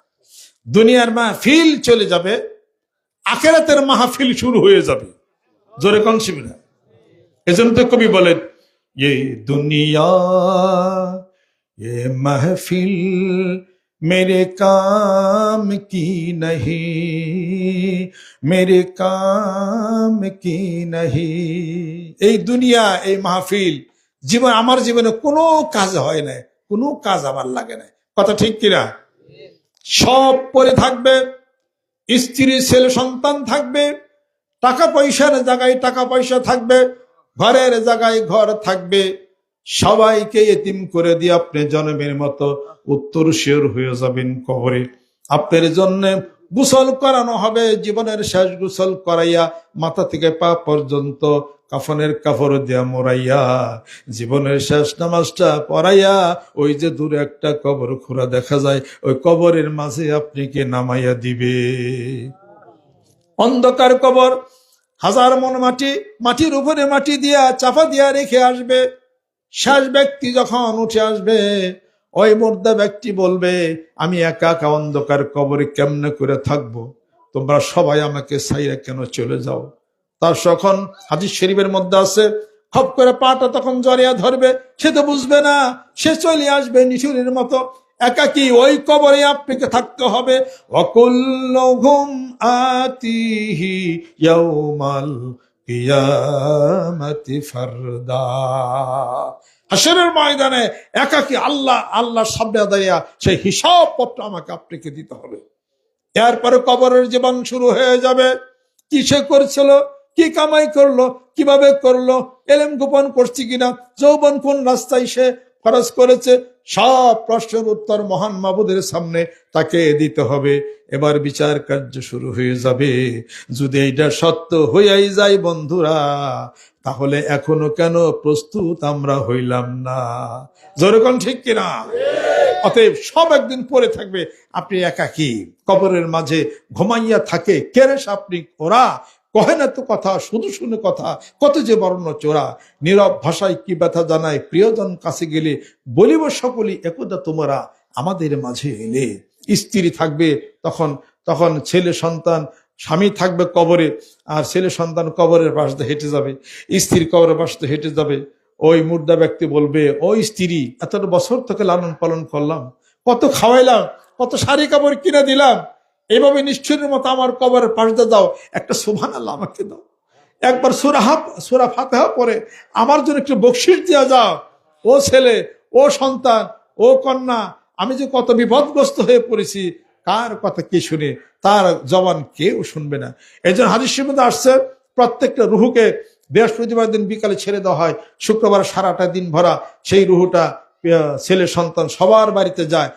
দুনিয়ার মাহফিল চলে যাবে, আখিরাতের মাহফিল শুরু হয়ে যাবে। জোরে কোন শিবিরা। এজন্য তো কবি বলেন, ये दुनिया ये महफिल मेरे काम की नहीं, मेरे काम की नहीं। এই দুনিয়া, এই মাহফিল, জীবন, আমার জীবনে কোনো কাজ হয় না, কোনো কাজ আমার লাগে না। কথা ঠিক কিনা? সব পরে থাকবে, স্ত্রী ছেলে সন্তান থাকবে, টাকা পয়সার জায়গায় টাকা পয়সা থাকবে, ঘরের জায়গায় ঘর থাকবে, সবাইকে এতিম করে দিয়ে আপনি জন্মের মতো উত্তর শিওর হয়ে যাবেন কবরে। আপনার জন্য গোসল করানো হবে, জীবনের শেষ গোসল করাইয়া মাথা থেকে পা পর্যন্ত কাফনের কাপড় দিয়া মোড়াইয়া, জীবনের শেষ নামাজটা পড়াইয়া, ওই যে দূরে একটা কবর খোঁড়া দেখা যায়, ওই কবরের মাঝে আপনাকে নামাইয়া দিবে। অন্ধকার কবর, হাজার মন মাটি, মাটির উপরে মাটি দিয়া চাপা দিয়া রেখে আসবে। শেষ ব্যক্তি যখন উঠে আসবে, ওই মুর্দা ব্যক্তি বলবে, আমি একা একা অন্ধকার কবরে কেমনে করে থাকবো, তোমরা সবাই আমাকে ছাইরা কেন চলে যাও। তার তখন হাদিস শরীফের মধ্যে আছে, খপ করে পাটা তখন জড়িয়া ধরবে, সে তো বুঝবে না, সে চলে আসবে নিশুরের মতো একাকি, ওই কবরে আপনাকে থাকতে হবে। ওয়াকুল্লুহুম আতিহি ইয়াউমাল কিয়ামাতি ফারদা। হাসরের ময়দানে একাকি আল্লাহর সামনে দাঁড়িয়ে সেই হিসাব পত্র আমাকে আপনাকে দিতে হবে। এরপরে কবরের জীবন শুরু হয়ে যাবে। কি সে করছিল, কি কামাই করলো, কিভাবে করলো, এলেম গোপন করছি কিনা, যৌবন কোন রাস্তায় সে খরচ করেছে, সব প্রশ্নের উত্তর মহান মাবুদের সামনে তাকে দিতে হবে। এবার বিচার কার্য শুরু হয়ে যাবে। যদি এইটা সত্য হইয়াই যায় বন্ধুরা, তাহলে এখনো কেন প্রস্তুত আমরা হইলাম না? যেরকম ঠিক কিনা? অতএব সব একদিন পরে থাকবে, আপনি একাকী কবরের মাঝে ঘুমাইয়া থাকে কেরেস আপনি, ওরা কহে না তো কথা, শুধু শুনে কথা, কত যে বর্ণ চোরা, নীরব ভাষায় কি ব্যথা জানায়, প্রিয়জন কাছে গেলে বলিব সকলি একদা তোমরা আমাদের মাঝে এলে। স্ত্রী থাকবে তখন, তখন ছেলে সন্তান, স্বামী থাকবে কবরে, আর ছেলে সন্তান কবরের পাশ দিয়ে হেঁটে যাবে, স্ত্রীর কবরের পাশ দিয়ে হেঁটে যাবে। ওই মুর্দা ব্যক্তি বলবে, ওই স্ত্রী, এতটা বছর তোকে লালন পালন করলাম, কত খাওয়াইলাম, কত শাড়ি কাপড় কিনে দিলাম, এইভাবে নিশ্চয়ের মতো আমার কবরের পাশ দিয়ে দাও, একটা সুবহানাল্লাহ আমাকে দাও, একবার সূরা ফাতিহা পড়ে আমার জন্য একটু বকশিশ দেওয়া যাও। ও ছেলে, ও সন্তান, ও কন্যা, আমি যে কত বিপদগ্রস্ত হয়ে পড়েছি, কার কথা কি শুনে, তার জবান কেউ শুনবে না। এই জন্য হাদিসের মধ্যে আসছে, প্রত্যেকটা রুহুকে বৃহস্পতিবার দিন বিকালে ছেড়ে দেওয়া হয়, শুক্রবার সারাটা দিন ভরা সেই রুহুটা ছেলে সন্তান সবার বাড়িতে যায়,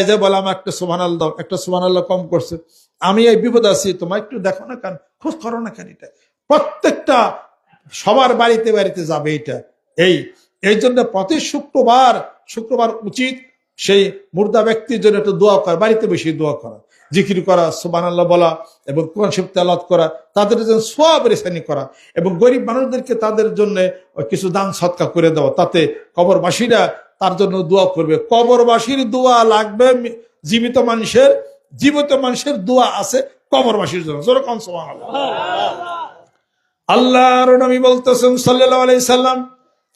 যে বলে আমার একটা সুবহানাল্লাহ দাও, একটা সুবহানাল্লাহ কম করছে, আমি এই বিপদ আছি, তোমার একটু দেখো না কেন, খোঁজ করো না কেন। এটা প্রত্যেকটা সবার বাড়িতে বাড়িতে যাবে এটা। এই জন্য প্রতি শুক্রবার উচিত সেই মুর্দা ব্যক্তির জন্য একটু দোয়া করা, বাড়িতে বসে দোয়া করা, জিকির করা, সুবহানাল্লাহ বলা এবং কোরআন শরীফ তেলাওয়াত করা, তাদের জন্য সওয়াব রেসানি করা এবং গরিব মানুষদেরকে তাদের জন্য কিছু দান সদকা করে দেওয়া, তাতে কবরবাসীরা তার জন্য দোয়া করবে। কবরবাসীর দোয়া লাগবে, জীবিত মানুষের দোয়া আছে কবরবাসীর জন্য। যেরকম সুবহানাল্লাহ। আল্লাহর নবী বলতেছেন সাল্লাল্লাহু আলাইহি সাল্লাম,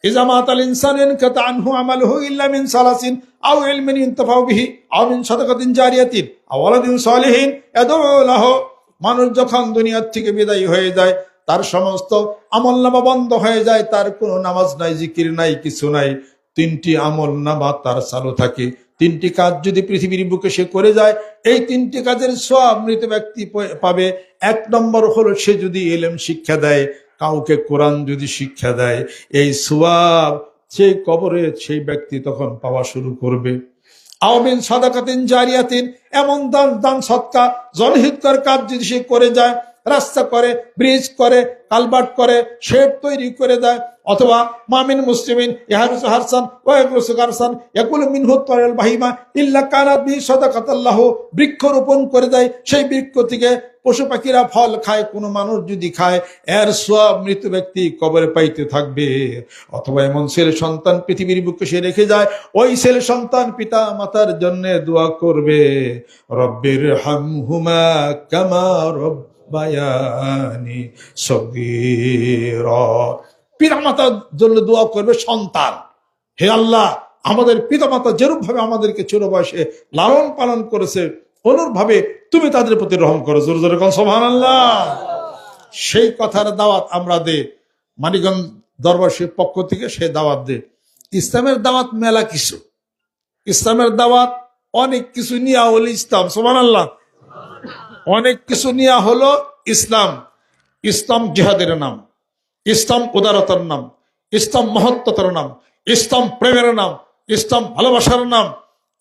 ইযা মাতাল ইনসানু ইনকাতা আনহু আমালুহু ইল্লা মিন সালাসিন আও ইলমিন ইনতাফাউ বিহি আও মিন সাদাকাতিন জারিয়াতিন আও ওয়ালাদিন সালিহিন ইয়াদউ লাহু। মানুষ যখন দুনিয়া থেকে বিদায় হয়ে যায়, তার সমস্ত আমলনামা বন্ধ হয়ে যায়, তার কোনো নামাজ নাই, জিকির নাই, কিছু নাই। 3টি আমলনামা তার চালু থাকে। 3টি কাজ যদি পৃথিবীর বুকে সে করে যায়, এই 3টি কাজের সওয়াব মৃত ব্যক্তি পাবে। 1 নম্বর হলো সে যদি ইলম শিক্ষা দেয়, কাউকে কোরআন যদি শিক্ষা দেয়, এই সওয়াব সেই কবরে সেই ব্যক্তি তখন পাওয়া শুরু করবে। আওমিন সাদাকাতিন জারিয়াতিন, এমন দান সৎকা জনহিতকর কাজ যদি সে করে যায়, রাস্তা করে, ব্রিজ করে, কালভার্ট করে, শেড তৈরি করে দেয়, অথবা মামিন মুসলিমিন ইহারুসু হারসান ওয়া ইয়াকরুসু গারসান ইয়াকুলু মিনহু তারাল বাহিমা ইল্লা কানাত বি সাদাকাতাল্লাহু, বৃক্ষ রোপণ করে দেয়, সেই বৃক্ষ থেকে পশু পাখিরা ফল খায়, কোনো মানুষ যদি খায়, এর সওয়াব মৃত ব্যক্তি কবরে পাইতে থাকবে। অথবা এমন ছেলে সন্তান পৃথিবীর বুকে সে রেখে যায়, ওই ছেলে সন্তান পিতা মাতার জন্য দোয়া করবে, রব্বির হামহুমা কামা রব্বায়ানি সগীরা। পিতা মাতার জন্য দোয়া করবে সন্তান, হে আল্লাহ, আমাদের পিতা মাতা যেরূপ ভাবে আমাদেরকে ছোট বয়সে লালন পালন করেছে, অনুরূপ ভাবে তুমি তাদের প্রতি রহম করো। জোরে জোরে কোন সুবহানাল্লাহ। সেই কথার দাওয়াত আমরা দে, মানিকগঞ্জ দরবার শরীফ পক্ষ থেকে সেই দাওয়াত দে। ইসলামের দাওয়াত মেলা কিছু, ইসলামের দাওয়াত অনেক কিছু নিয়া হলো ইসলাম। সুবহানাল্লাহ। অনেক কিছু নিয়া হলো ইসলাম। ইসলাম জিহাদের নাম, ইসলাম উদারতার নাম, ইসলাম মহত্বতার নাম, ইসলাম প্রেমের নাম, ইসলাম ভালোবাসার নাম,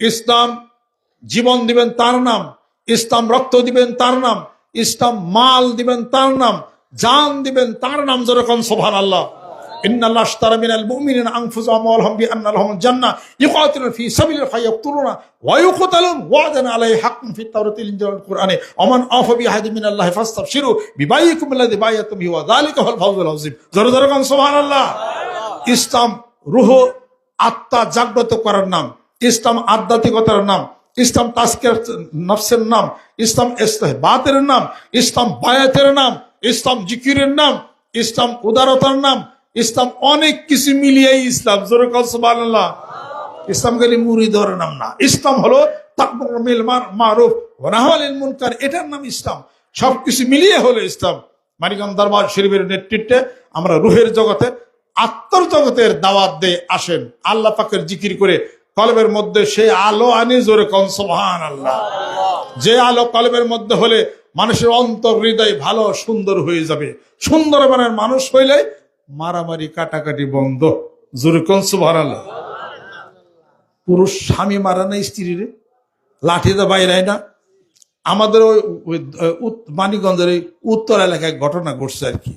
ইসলাম জীবন দিবেন তার নাম, ইসলাম রক্ত দিবেন তার নাম, ইসলাম মাল দিবেন তার নাম, জান দিবেন তার নাম। যেরকম সুবহানাল্লাহ। ইন্নাল্লাহ আশতারা মিনাল মুমিনিনা আনফুসাহুম ওয়া আমওয়ালাহুম বিআন্না লাহুমুল জান্নাহ ইউকাতিলুনা ফি সাবিলিল্লাহি ফায়াকতুলুনা ওয়া ইউকতালুন ওয়া'দান আলাইহি হাক্কান ফিত তাওরাতি ওয়াল ইনজিল ওয়াল কুরআনি ওমান আফা বিআহদি মিনাল্লাহি ফাস্তাবশিরু বিবাইয়িকুম আল্লাযী বায়াতুম বিহি ওয়া যালিকা হুয়াল ফাওজুল আযীম। জোরে জোরে কোন সুবহানাল্লাহ। ইসলাম রূহ আত্মা জাগ্রত করার নাম, ইসলাম আধ্যাত্মিকতার নাম, ইসলাম তাজকিয়ার নফসের নাম, ইসলাম ইসতিহবাতের নাম, ইসলাম বায়াতের নাম, ইসলাম জিকিরের নাম, ইসলাম উদারতার নাম, ইসলাম অনেক কিছু মিলিয়ে ইসলাম। জোরে কোন সুবহানাল্লাহ। ইসলাম খালি মুরিদের নাম না, ইসলাম হলো তা'মুরু বিল মারুফ ওয়া নাহয়ু আনিল মুনকার, এটার নাম ইসলাম। সবকিছু মিলিয়ে হলো ইসলাম। মানিকগঞ্জ দরবার শরীফের নেতৃত্বে আমরা রুহের জগতে, আত্মার জগতের দাওয়াত দিয়ে আসেন, আল্লাহ পাকের জিকির করে কলবের মধ্যে সেই আলো আনি। জোরে কোন সুবহানাল্লাহ। যে আলো কলবের মধ্যে হলে মানুষের অন্তর হৃদয় ভালো সুন্দর হয়ে যাবে। সুন্দর মানের মানুষ হইলে মারামারি কাটাকাটি বন্ধ। জোরে কোন সুবহানাল্লাহ। পুরুষ স্বামী মারা না স্ত্রীরে, লাঠিতে বাইরায় না। আমাদের ওই মানিকগঞ্জের ওই উত্তর এলাকায় ঘটনা ঘটছে আর কি।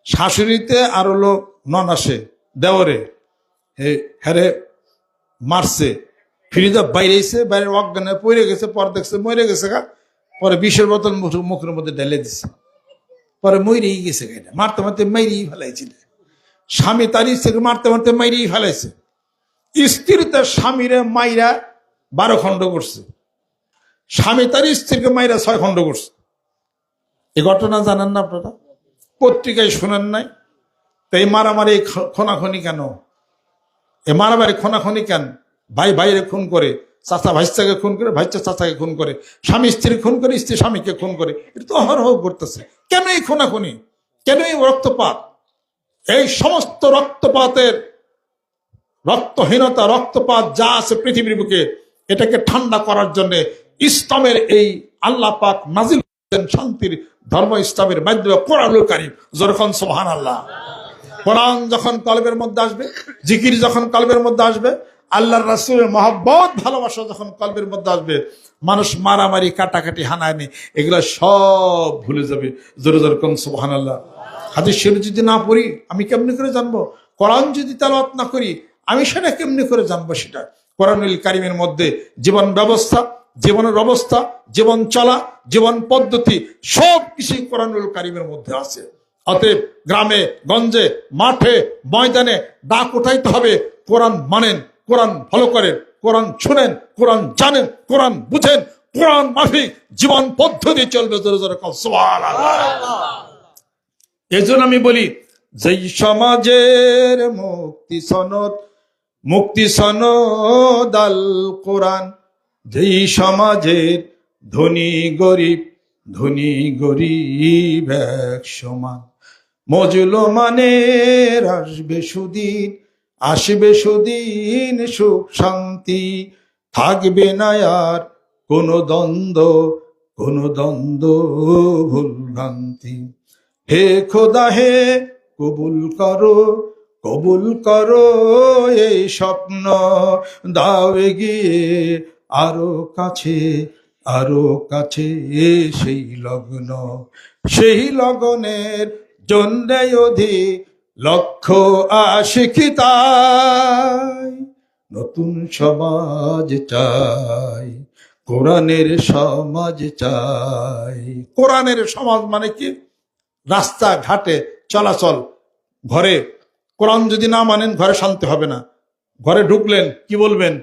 শাশুড়িতে আর হলো ননাসে দেওরে হ্যারে মারছে, ফিরিজা বাইরেছে, বাইরে অজ্ঞানে পড়ে গেছে, পরে দেখছে মরে গেছে গা। পরে বিষের বোতল মুখের মধ্যে ঢেলে দিছে, পরে মরেই গেছে গাইটা। মারতে মারতে মাইরেই ফেলাইছিল। স্বামী তার স্ত্রীকে মারতে মারতে মাইরেই ফেলাইছে। স্ত্রী তার স্বামীরে মাইরা 12 খণ্ড করছে, স্বামী তার স্ত্রীকে মাইরা 6 খণ্ড করছে। এই ঘটনা জানেন না আপনারা? পত্রিকায় শোনেন নাই? তো এই মারামারি খোনাখনি কেন? এ মারামারি খোনাখনি কেন? ভাই ভাইরে খুন করে, চাচা ভাইচাকে খুন করে, ভাইচা চাচাকে খুন করে, স্বামী স্ত্রী খুন করে, স্ত্রী স্বামীকে খুন করে। এটা তো অহরহ করতেছে। কেন এই খোনাখুনি? কেন এই রক্তপাত? এই সমস্ত রক্তপাতের, রক্তহীনতা, রক্তপাত যা আছে পৃথিবীর বুকে, এটাকে ঠান্ডা করার জন্য ইসলামের এই আল্লাহ পাক নাজিল করেছেন শান্তির ধর্ম, ইসলামের মাধ্যমে কোরআনুল কারীম। যখন সুবহানাল্লাহ। কোরআন যখন কলবের মধ্যে আসবে, জিকির যখন কলবের মধ্যে আসবে, আল্লাহর রাসূলের মহব্বত ভালোবাসা যখন কলবের মধ্যে আসবে, মানুষ মারামারি কাটাকাটি হানাহানি এগুলা সব ভুলে যাবে। জোরে জোরে কোন সুবহানাল্লাহ। হাদিস শরীফ যদি না পড়ি আমি কেমনি করে জানবো? কোরআন যদি তেলাওয়াত না করি আমি সেটা কেমনি করে জানবো? সেটা কোরআনুল কারীমের মধ্যে জীবন ব্যবস্থা, জীবনের অবস্থা, জীবন চলা, জীবন পদ্ধতি সব কিছুই কোরআনুল কারীমের মধ্যে আছে। অতএব গ্রামে গঞ্জে মাঠে ময়দানে ডাক উঠাইতে হবে, কোরআন মানেন, কোরআন ফলো করেন, কোরআন শুনেন, কোরআন জানেন, কোরআন বুঝেন, কোরআন মাফিক জীবন পদ্ধতি চলবে। জোরে জোরে সুবহানাল্লাহ। এজন্য আমি বলি, যেই সমাজের মুক্তি সনদ আল কোরআন, যেই সমাজের ধনী গরিব ধনী গরিব এক সমান। মজলুমানের আসবে সুদিন সুখ শান্তি, থাকবে না আর কোনো দ্বন্দ্ব ভুল ভ্রান্তি। হে খোদা হে কবুল করো এই স্বপ্ন, দাও এগিয়ে আরো কাছে সেই লগনের জন্যে অধিক লক্ষ্য আশিকি তাই। নতুন সমাজ চাই, কোরআনের সমাজ চাই। কোরআনের সমাজ মানে কি? রাস্তা ঘাটে চলাচল, ঘরে কোরআন যদি না মানেন ঘরে শান্তি হবে না। ঘরে ঢুকলেন কি বলবেন?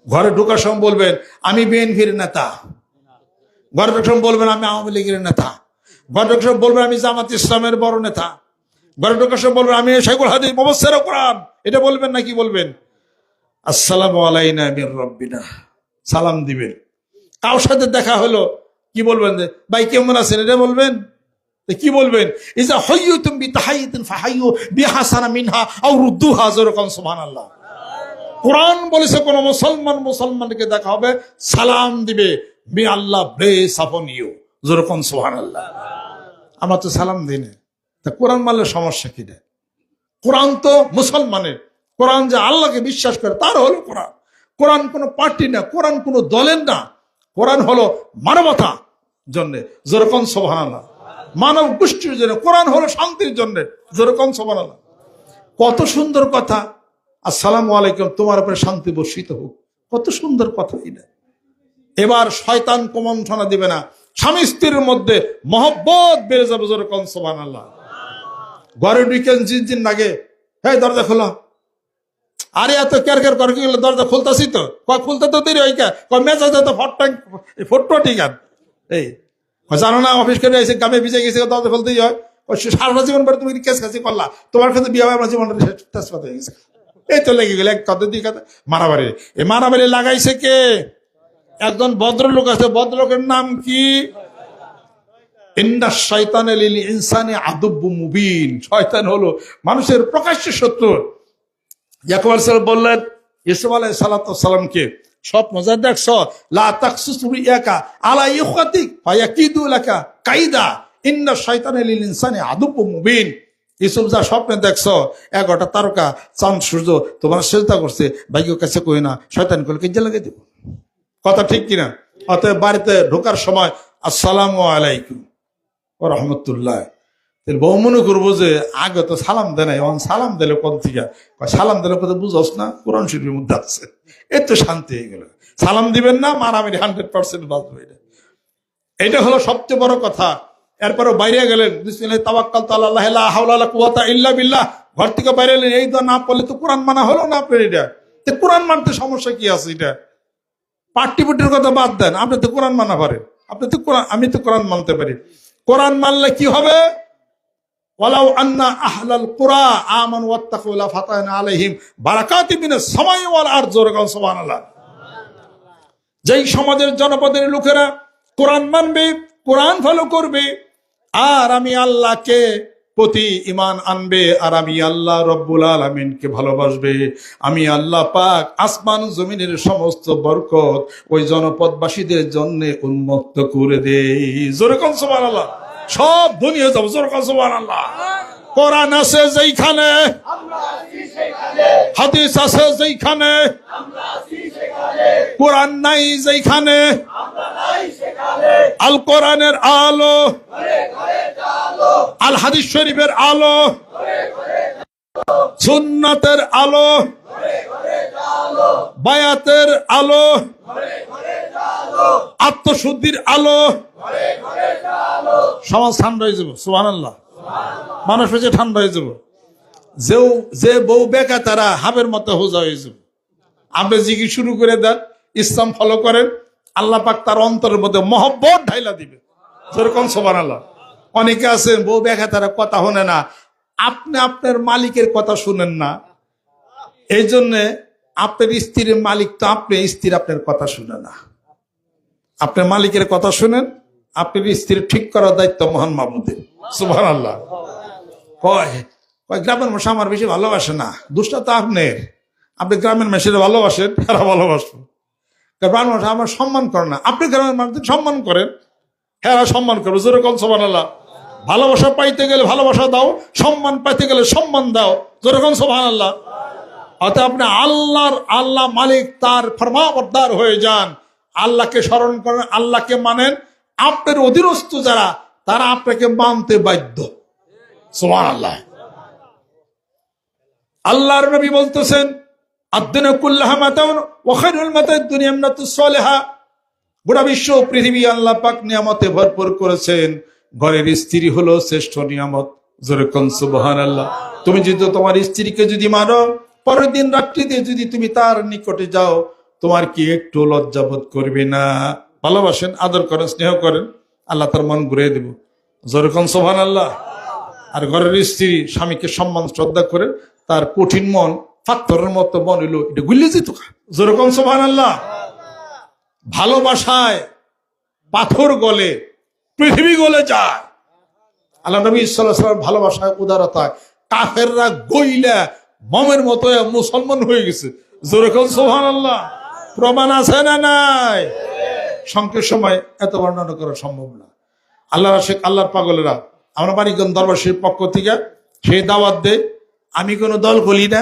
ঘরে ঢুকার সময় বলবেন আমি বিএনপির নেতা। ঘরে ঢুকার সময় বলবেন আমি আওয়ামী লীগের নেতা। ঘরে ঢুকার সময় বলবেন আমি জামাত ইসলামের বড় নেতা। ঘরে ঢুকার সময় বলবেন আমি শাইখুল হাদিস মুফাসসির কোরআন। এটা বলবেন না কি বলবেন? আসসালামু আলাইনা মির রাব্বিনা, সালাম দিবেন। কারোর সাথে দেখা হলো কি বলবেন? ভাই কেমন আছেন, এটা বলবেন। কি বলবেন? ইজা হাইয়ুতুম বিতাহাইয়াতিন ফাহাইয়ু বিহাসানা মিনহা আও রুদ্দুহা। যরকম সুবহানাল্লাহ। কোরআন বলেছে কোন মুসলমানকে দেখা হবে সালাম দিবে, মে আল্লাহ ব্লেস আপন ইউ। যরকম সুবহানাল্লাহ। আমরা তো সালাম দিই না, তা কোরআন মানলে সমস্যা কি? কোরআন তো মুসলমানের। কোরআন যে আল্লাহকে বিশ্বাস করে তার হলো কোরআন। কোরআন কোনো পার্টি না, কোরআন কোনো দলের না। কোরআন হলো মানবতা জন্য। যেরকম সুবহানাল্লাহ। মানব গোষ্ঠীর জন্য কোরআন হলো শান্তির জন্য। যেরকম সুবহানাল্লাহ। কত সুন্দর কথা। আসসালামু আলাইকুম, তোমার উপরে শান্তি বর্ষিত হোক। কত সুন্দর কথা এটা। এবার শয়তান কুমন্ত্রণা দিবে না, স্বামী স্ত্রীর মধ্যে মহব্বত বেড়ে যাবে। যেরকম সুবহানাল্লাহ। ঘরে ঢুকেন জিন লাগে, হ্যাঁ দরজা খোলা। আরে এত কেয়ার করে কি গেলে দরজা খুলতেছি তো, খুলতে তো দেরি হয়। মেজাজ তো ফটো ঠিক আছে। এই জানো না অফিস করে এসে গামে ভিজে গেছে, দরজা খুলতেই হয়। সারা জীবন পরে তুমি কেস কাছি করলা, তোমার কাছে বিয়ে হয়, আমার জীবনটা তেজপাত হয়ে গেছে। এই তো লেগে গেলে এক কথা দুই কথা মারামারি। এই মারামারি লাগাইছে কে? একজন ভদ্রলোক আছে। ভদ্রলোকের নাম কি? ইন্না শাইতানা লিল ইনসানি আদুব্বুম মুবিন। শয়তান হলো মানুষের প্রকাশ্য শত্রু। ইয়াকুব আলাইহিস সালাম বললেন ইউসুফ আলাইহিস সালামকে, স্বপ্ন যা দেখছ লা তাকসুস রুইয়াকা আলা ইখওয়াতিক ফায়াকিদু লাকা কাইদা ইন্না শাইতানা লিল ইনসানি আদুব্বুম মুবিন। ইউসুফ যা স্বপ্নে দেখছ 11টা তারকা চাঁদ সূর্য তোমার সেজদা করছে, ভাইকে কাছে কই না, শয়তান কল কেজে লাগিয়ে দেব। কথা ঠিক কিনা? অতএব বাড়িতে ঢোকার সময় আসসালামু আলাইকুম ও রহমতুল্লাহ। বউ মনে করবো যে আগে তো সালাম দেয় নাই, সালাম দিলে কোন থেকে? সালাম দিলে কোথাও বুঝস না, কোরআন শরীফের মধ্যে আছে। এর তো শান্তি হয়ে গেল। সালাম দিবেন না, মারামারি 100% বাঁচবে। এটা হলো সবচেয়ে বড় কথা। এরপরে বাইরে গেলেন, বিসমিল্লাহি তাওয়াক্কালতু আলাল্লাহ লা হাওলা ওয়ালা কুওয়াতা ইল্লা বিল্লাহ। ঘর থেকে বাইরে এলেন, এই তো না পড়লে তো কোরআন মানা হলো না আপনার। এটা কোরআন মানতে সমস্যা কি আছে? এটা পাট্টিপুটির কথা বাদ দেন, আপনি তো কোরআন মানা পারেন। আপনি তো কোরআন, আমি তো কোরআন মানতে পারি। কোরআন মানলে কি হবে? ওয়ালাউ আন্না আহলাল কুরা আমানু ওয়াত্তাকু লাফাতাহনা আলাইহিম বারাকাতিম মিনাস সামাই ওয়াল আরদ। সুবহানাল্লাহ। যেই সমাজের জনপদের লোকেরা কোরআন মানবে, কোরআন ফলো করবে, আর আমি আল্লাহকে প্রতি ঈমান আনবে, আর আমি আল্লাহ রব্বুল আলামিনকে ভালোবাসবে, আমি আল্লাহ পাক আসমান জমিনের সমস্ত বরকত ওই জনপদবাসীদের জন্য উন্মুক্ত করে দেই। জোরে কোন সুবহানাল্লাহ। সব দুনিয়া যাব। জোরে কোন সুবহানাল্লাহ। কোরআন আছে যেইখানে, হাদিস আছে যেইখানে, কোরআন নাই যেইখানে, আল কোরআনের আলো, আল হাদিস শরীফের আলো, সুন্নাতের আলো, বায়াতের আলো, আত্মশুদ্ধির আলো, সমাজ ঠান্ডা হয়ে যাবো। সুবহানাল্লাহ। মানুষ হয়েছে ঠান্ডা হয়ে যাবো। যে বউ বেকা তারা হাবের মতো হোজা হয়ে যাবে। আপনি জিকির শুরু করে দেন, ইসলাম ফলো করেন, আল্লাহ পাক তার অন্তরের মধ্যে মহব্বত ঢাইলা দিবে। যেরকম সুবহানাল্লাহ। অনেকে আছেন বউ বেকা তারা কথা শোনে না, আপনি আপনার মালিকের কথা শুনেন না, এই জন্য আপনার স্ত্রীর মালিক তো আপনি, স্ত্রী আপনার কথা শুনে না। আপনার মালিকের কথা শুনেন, আপনার স্ত্রী ঠিক করার দায়িত্ব মহান মাবুদের। সুবহানাল্লাহ। কয় কয় গ্রামের মশা আমার বেশি ভালোবাসে না, দুষ্টা তো আপনার, আপনি গ্রামের মেশিনে ভালোবাসেন, এরা ভালোবাসবেন। গ্রামের মশা আমার সম্মান করে না, আপনি গ্রামের মানুষদের সম্মান করেন, হ্যাঁ সম্মান করবে। জোরে কোন সুবহানাল্লাহ। ভালোবাসা পাইতে গেলে ভালোবাসা দাও, সম্মান পাইতে গেলে সম্মান দাও। জোরে কোন সুবহানাল্লাহ। অর্থাৎ আপনি আল্লাহ মালিক, তার ফরমাবরদার হয়ে যান, আল্লাহকে স্মরণ করেন, আল্লাহকে মানেন। আপনার অধীনস্থ যারা, তারা আপনাকে মানতে বাধ্য। সুবহানাল্লাহ। আল্লাহর নবী বলতেছেন, আদ-দুনিয়া কুল্লুহা মাতাউন ওয়া খায়রুল মাতাউদ দুনিয়া ইমরাতুস সালিহা। গোটা বিশ্ব পৃথিবী আল্লাহ পাক নিয়ামতে ভরপুর করেছেন, ঘরের স্ত্রী হলো শ্রেষ্ঠ নিয়ামত। জোরে কোন সুবহানাল্লাহ। তুমি যদি তোমার স্ত্রীকে যদি মানো, পরের দিন রাত্রিতে যদি তুমি তার নিকটে যাও, তোমার কি একটু লজ্জাবোধ করবে না? ভালোবাসেন, আদর করেন, স্নেহ করেন, আল্লাহ তার মন ঘুরিয়ে দেব। জোরে কোন সুবহানাল্লাহ। আর ঘরের স্ত্রী স্বামীকে সম্মান শ্রদ্ধা করে, তার কঠিন মন পাথরের মতো মন হইলো এটা গুলিয়ে যেত। জোরে কোন সুবহানাল্লাহ। ভালোবাসায় পাথর গলে, পৃথিবী গলে যায়। আল্লাহ নবী সাল্লাল্লাহু আলাইহি ওয়াসাল্লাম ভালোবাসায়, উদারতায় কাফেররা গইলা মমের মতো মুসলমান হয়ে গেছে। জোরে কোন সুবহানাল্লাহ। প্রমাণ আছে না নাই? সংক্ষেপ সময় এত বর্ণনা করা সম্ভব না। আল্লাহ রাশেক, আল্লাহর পাগলেরা, আমরা মানিকগঞ্জ দরবারের পক্ষ থেকে সেই দাওয়াত দেয়। আমি কোনো দল করি না,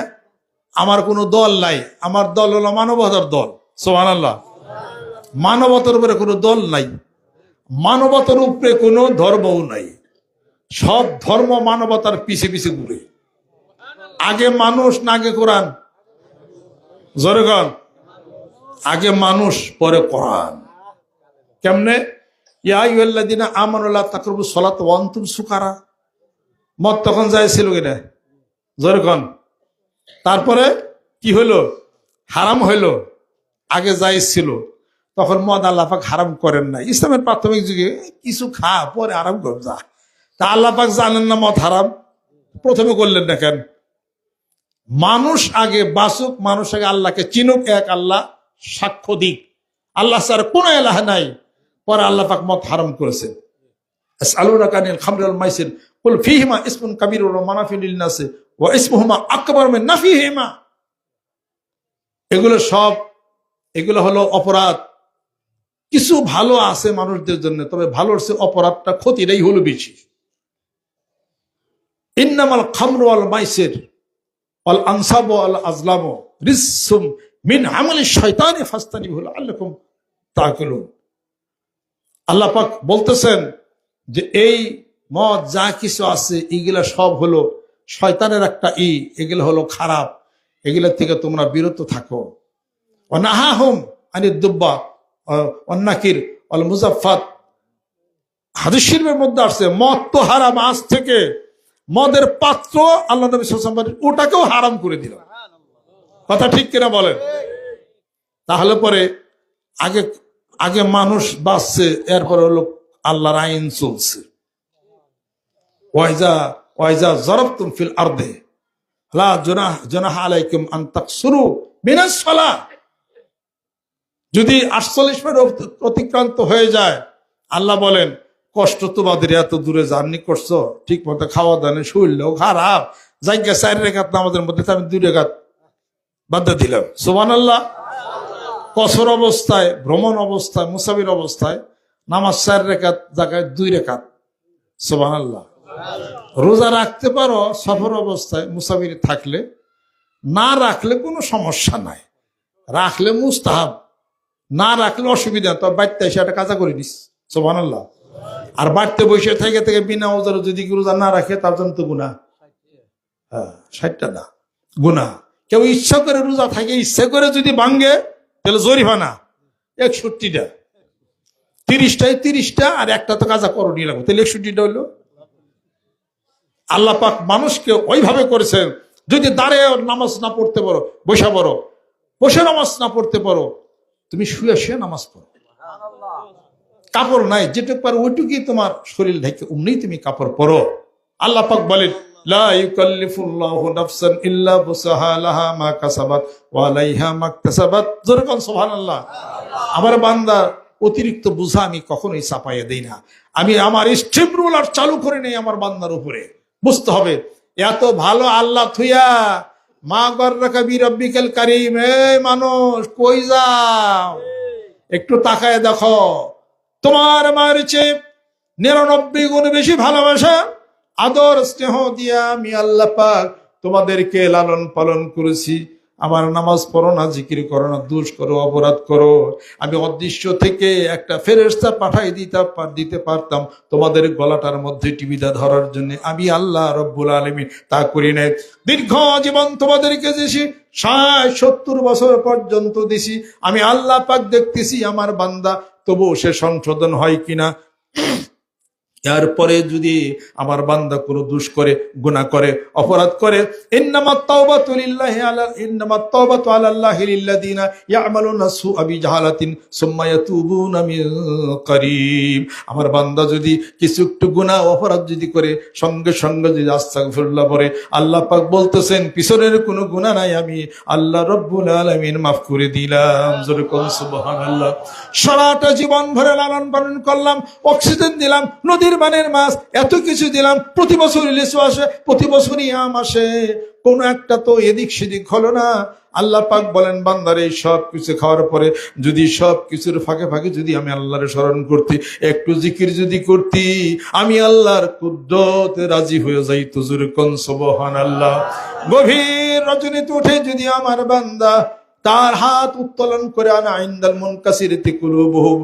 আমার কোনো দল নাই, আমার দল হলো মানবতার দল। সুবহানাল্লাহ। মানবতার উপরে কোনো দল নাই, মানবতার উপরে কোনো ধর্মও নাই। সব ধর্ম মানবতার পিছে পিছে ঘুরে। আগে মানুষ না আগে কোরআন? জোরে কোন। আগে মানুষ পরে কোরআন। কেমনে? ইয়া আইয়ুহাল্লাযীনা আমানু লা তাকরাবুস সালাতা ওয়া আনতুম সুকারা। মদ তখন যাইছিল কিনা? জোরে কোন। তারপরে কি হইলো? হারাম হইলো। আগে যাইজ ছিল, তখন মদ আল্লাহ পাক হারাম করেন না। ইসলামের প্রাথমিক যুগে কিছু খা, পরে আরাম কর যা। তা আল্লাহ পাক জানেন না মদ হারাম, প্রথমে করলেন না কেন? মানুষ আগে বাঁচুক, মানুষ আগে আল্লাহকে চিনুক, এক আল্লাহ সাক্ষ্য দিক, আল্লাহ ছাড়া কোনো ইলাহ নাই। পরে আল্লাহ পাক মদ হারাম করেছেন। আসআলুনাকা আনিল খামরি ওয়াল মাইসির কুল ফীহিমা ইসমুন কাবীরুন ওয়া মানাফিউ লিন-নাসি ওয়া ইসমুহুমা আকবার মিন নাফিহিমা। এগুলো হলো অপরাধ। কিছু ভালো আছে মানুষদের জন্য, তবে ভালোর চেয়ে অপরাধটা, ক্ষতিটাই হলো বেশি। ইন্নামাল খামরু ওয়াল মাইসির ওয়াল আনসাবু ওয়াল আজলামু রিজসুম মিন আমালিশ শাইতানি ফাসতানিবুহু লাআল্লাকুম তাআকিলুন। আল্লাহ পাক বলতেছেন যে এই মদ যা কিছু আছে এগুলা সব হলো শয়তানের একটা এগুলো হলো খারাপ, এগুলোর থেকে তোমরা বিরত থাকো। ওয়ানাহাহুম আনিদ দুব্বা ওয়ান নাকির ওয়াল মুজাফফাত। হাদিস শরীফের মধ্যে আসছে মদ তো হারাম, আজ থেকে মদের পাত্র আল্লাহ নবী সাল্লাল্লাহু আলাইহি ওয়াসাল্লাম ওটাকেও হারাম করে দিল। কথা ঠিক কিনা বলেন? তাহলে পরে আগে মানুষ বাঁচছে, এরপরে হলো আল্লাহর আইন চলছে। ওয়াইজা জরাবতুম ফিল আরদে লা জুনাহা আলাইকুম আন তাকসুরু মিনাস সালাহ। যদি 48 মিনিট অতিক্রান্ত হয়ে যায়, আল্লাহ বলেন কষ্ট তোমাদের, এত দূরে জার্নি করছো, ঠিক মতো খাওয়া দাওয়া শুইলেও খারাপ, জায়গা 4 রাকাত নামাজের মধ্যে আমি 2 রাকাত বাদ দিলাম। সুবহানাল্লাহ। কসর অবস্থায়, ভ্রমণ অবস্থায়, মুসাফির অবস্থায় নামাজ 4 রাকাত জায়গায় 2 রাকাত। সুবহানাল্লাহ। রোজা রাখতে পারো সফর অবস্থায়, মুসাফির থাকলে, না রাখলে কোনো সমস্যা নাই, রাখলে মুস্তাহাব, না রাখলে অসুবিধা। তো বাড়িতে এসে একটা কাজা করে দিস। সুবহানাল্লাহ। আর বাড়িতে বসে থেকে বিনা ওজারে যদি রোজা না রাখে, তার জন্য তো গুনাহ। হ্যাঁ, 60টা না গুনাহ। কেউ ইচ্ছা করে রোজা থাকে, ইচ্ছা করে যদি ভাঙ্গে, তাহলে জরিমানা 61টা। 30টা আর একটা তো কাজা করণীয় লাগবে, তাহলে 61টা হইলো। আল্লাহ পাক মানুষকে ওইভাবে করেছেন, যদি দাঁড়িয়ে নামাজ না পড়তে পারো, বসে পড়ো। বসে নামাজ না পড়তে পারো, তুমি শুয়ে নামাজ পড়ো। কাপড় নাই, যেটুকু পারো ওইটুকুই তোমার শরীর ঢেকে, অমনি তুমি কাপড় পরো। আল্লাহ পাক বলেন লা ইউকাল্লিফুল্লাহু নাফসান ইল্লা বুসাহা লাহা মা কাসাবাত ওয়া আলাইহা মা ইকতাসাবাত। জোরে কোন সুবহানাল্লাহ। আমার বান্দা অতিরিক্ত বোঝা আমি কখনোই চাপাইয়া দেই না। আমি আমার স্টেপ রুলার চালু করে নেই আমার বান্দার উপরে। বুঝতে হবে এত ভালো আল্লাহ থুইয়া মা গর্রাকা বিরব্বিকাল কারীম। এই মানুষ কই যাও, একটু তাকায় দেখো, তোমার মায়ের চেয়ে 99 গুণ বেশি ভালোবাসা আদর স্নেহ দিয়া আমি আল্লাহ পাক তোমাদেরকে লালন পালন করেছি। আমার নামাজ পড়ো না, জিকির করো না, দোষ করো, অপরাধ করো, আমি অদৃশ্য থেকে একটা ফেরেশতা পাঠাই দিতে পারতাম তোমাদের গলাটার মধ্যে টিভিটা ধরার জন্য। আমি আল্লাহ রব্বুল আলামিন তা করি নাই। দীর্ঘ জীবন তোমাদেরকে দিছি, 60-70 বছর পর্যন্ত দিছি। আমি আল্লাহ পাক দেখতেছি আমার বান্দা তবুও সে সংশোধন হয় কিনা। এরপরে যদি আমার বান্দা কোনো দোষ করে, গুনাহ করে, অপরাধ করে, ইন্নামাত তাওবাতু আলাল্লাহি লিল্লাযিনা ইয়ামালুনা সুআ বিজাহালাতিন সুম্মা ইয়াতুবুনা মিন কারীব। আমার বান্দা যদি কিছু একটু গুনাহ অপরাধ যদি করে সঙ্গে সঙ্গে যদি আস্তাগফিরুল্লাহ পড়ে, আল্লাহ পাক বলতেছেন পিছনের কোনো গুনাহ নাই, আমি আল্লাহ রব্বুল আলামিন মাফ করে দিলাম। জোরে কোন সুবহানাল্লাহ। সারাটা জীবন ভরে লালন পালন করলাম, অক্সিজেন দিলাম, নদীর বানের মাছ, এত কিছু দিলাম, প্রতি বছর লিচু আসে, প্রতি বছরই আম আসে, কোন একটা তো এদিক সেদিক হলো না। আল্লাহ পাক বলেন বান্দারে এই সব কিছু খাওয়ার পরে যদি সব কিছুর ফাঁকে ফাঁকে যদি আমি আল্লাহর স্মরণ করতি, একটু জিকির যদি করতি, আমি আল্লাহর কুদরতে রাজি হয়ে যাই। হুজুর কোন সুবহানাল্লাহ। গভীর রজনীতে উঠে যদি আমার বান্দা তার হাত উত্তোলন করে আনা ইনদাল মুনকাসিরিতি কুলুবুহুম,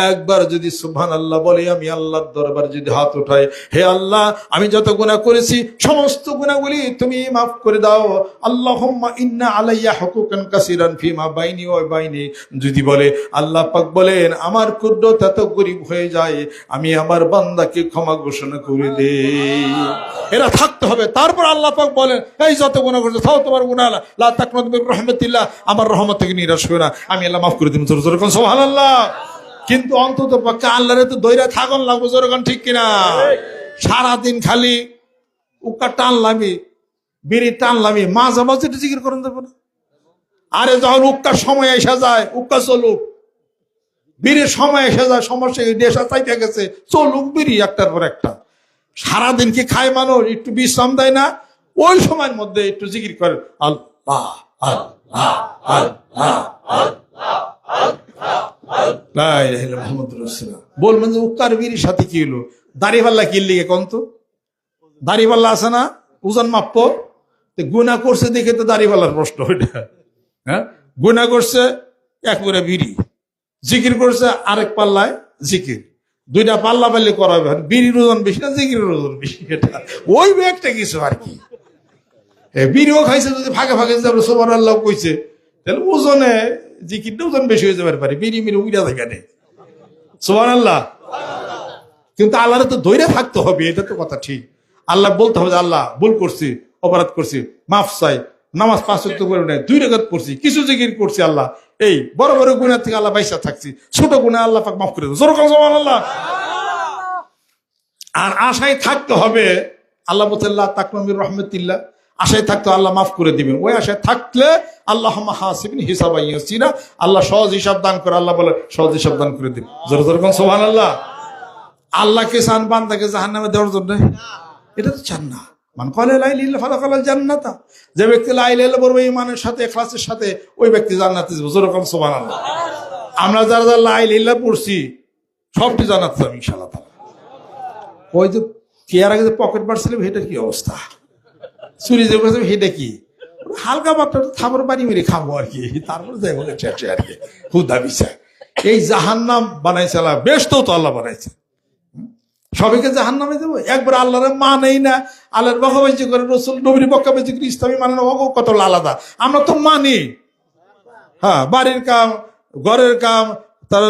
একবার যদি সুবহানাল্লাহ বলে, আমি আল্লাহর দরবার যদি হাত উঠায়, হে আল্লাহ আমি যত গুনাহ করেছি সমস্ত গুনাহগুলি তুমি মাফ করে দাও। আল্লাহুম্মা ইন্না আলাইয়া হুকুকান কাসিরান ফিমা বাইনি ওয়া বাইনি, যদি বলে, আল্লাহ পাক বলেন আমার কুদরত এত গরীব হয়ে যায়, আমি আমার বান্দাকে ক্ষমা ঘোষণা করে দেই। এরা থাকতে হবে। তারপর আল্লাহ পাক বলেন এই যত গুনাহ করেছো তাও তোমার গুনাহ লা তাকনাতু মির রাহমাতিল্লাহ, আমার রহমত থেকে নিরাশ হয়ে না, আমি আল্লাহ মাফ করে দিব। জোরে কোন সুবহানাল্লাহ। কিন্তু অন্তত পক্ষে আল্লাহরে তো দইরা থাকুন লাগবে। জোরে কোন ঠিক কিনা? সারাদিন খালি উক্কা টানলামি, বিড়ি টানলামি, মাঝে মাঝে জিকির করেন দেবো না। আরে যখন উক্কার সময় এসে যায়, উক্কা চলুক, বিড়ির সময় এসে যায়, সমস্যা দেশা চাইতে গেছে, চলুক বিড়ি একটার পর একটা। সারাদিন কি খায় মানুষ, একটু বিশ্রাম দেয় না? ওই সময়ের মধ্যে একটু জিকির করে আল্লাহ আল্লাহ আল্লাহ আল্লাহ বলবেন যে উক্কার বিড়ির সাথে কি হলো? দাড়িপাল্লা কি লিগে কোন তো? দাড়িপাল্লা আছে না, ওজন মাপ্প, গুনাহ করছে দেখে তো দাড়িপাল্লার প্রশ্ন ওইটা। হ্যাঁ, গুনাহ করছে একবারে বিড়ি, জিকির করছে আরেক পাল্লায় জিকির, দুইটা পাল্লা পাল্লি করাবে। বিড়ির ওজন বেশি না জিকিরের ওজন বেশি, এটা ওই একটা কিছু আর কি। বিড়িও খাইছে যদি ফাঁকে ফাঁকে যদি সুবহানাল্লাহ কইছে, তাহলে ওজনে জিকিরটা ওজন বেশি হয়ে যাবে পারে, বিড়ি মিড়ি উইরা থাকে না। সুবহানাল্লাহ। কিন্তু আল্লাহরে তো ধৈর্য থাকতে হবে, এটা তো কথা ঠিক। আল্লাহ বলতে হবে আল্লাহ ভুল করছি, অপরাধ করছি, মাফ চাই, নামাজ 5 ওয়াক্ত করে নাই, 2 রাকাত পড়ছি, কিছু জিকির করছি, আল্লাহ এই বড় বড় গুনাহ থেকে আল্লাহ বাইসা থাকছি, ছোট গুনাহ আল্লাহ পাক মাফ করে দেন। জোরে কোন সুবহানাল্লাহ। আর আশায় থাকতে হবে, আল্লাহ বলতেল্লাহ তাকনামির রহমতিল্লাহ, আশায় থাকতে আল্লাহ মাফ করে দিবেন। ওই আশায় থাকলে আল্লাহুম্মা হাসিবনি হিসাবান ইয়াসিরা, আল্লাহ সহজ হিসাব দান করে, আল্লাহ বলে সহজ হিসাব দান করে দিবেন। জোরে জোরে কোন সুবহানাল্লাহ। আল্লাহকে চান বান্দাকে জাহান্নামে দেওয়ার জন্য? এটা তো চান না। মান ক্বালা লা ইলাহা ইল্লাল্লাহ ফাদাখালাল জান্নাতা, যে ব্যক্তি লা ইলাহা ইল্লাল্লাহ বলবে ঈমানের সাথে ইখলাসের সাথে, ওই ব্যক্তি জান্নাতে যাবে। জোরে কোন সুবহানাল্লাহ। আমরা যারা যারা লা ইলাহা ইল্লাল্লাহ পড়ছি সবটি জান্নাতে যাবে ইনশাআল্লাহ তাআলা। ওই যে কেয়ার আগে যে পকেট মারছিলাম সেটার কি অবস্থা, চুরি যে করেছে সেটা কি, হালকা মাত্রা থামর বাড়ি মেরে খাবো আর কি, তারপরে যাই বলে চেঁচে আর কি হুদা বিছা। এই জাহান্নাম বানাইছে আল্লাহ, বেশ তো আল্লাহ বানাইছে, সবাইকে জাহান্নামে দেবো? একবার আল্লাহরে মানেই না, আল্লাহর বকাবাজি করে, রসুল নবীর বকাবাজি করে, ইসলামী মানে না, কত আলাদা। আমরা তো মানি, হ্যাঁ, বাড়ির কাম, ঘরের কাম, তার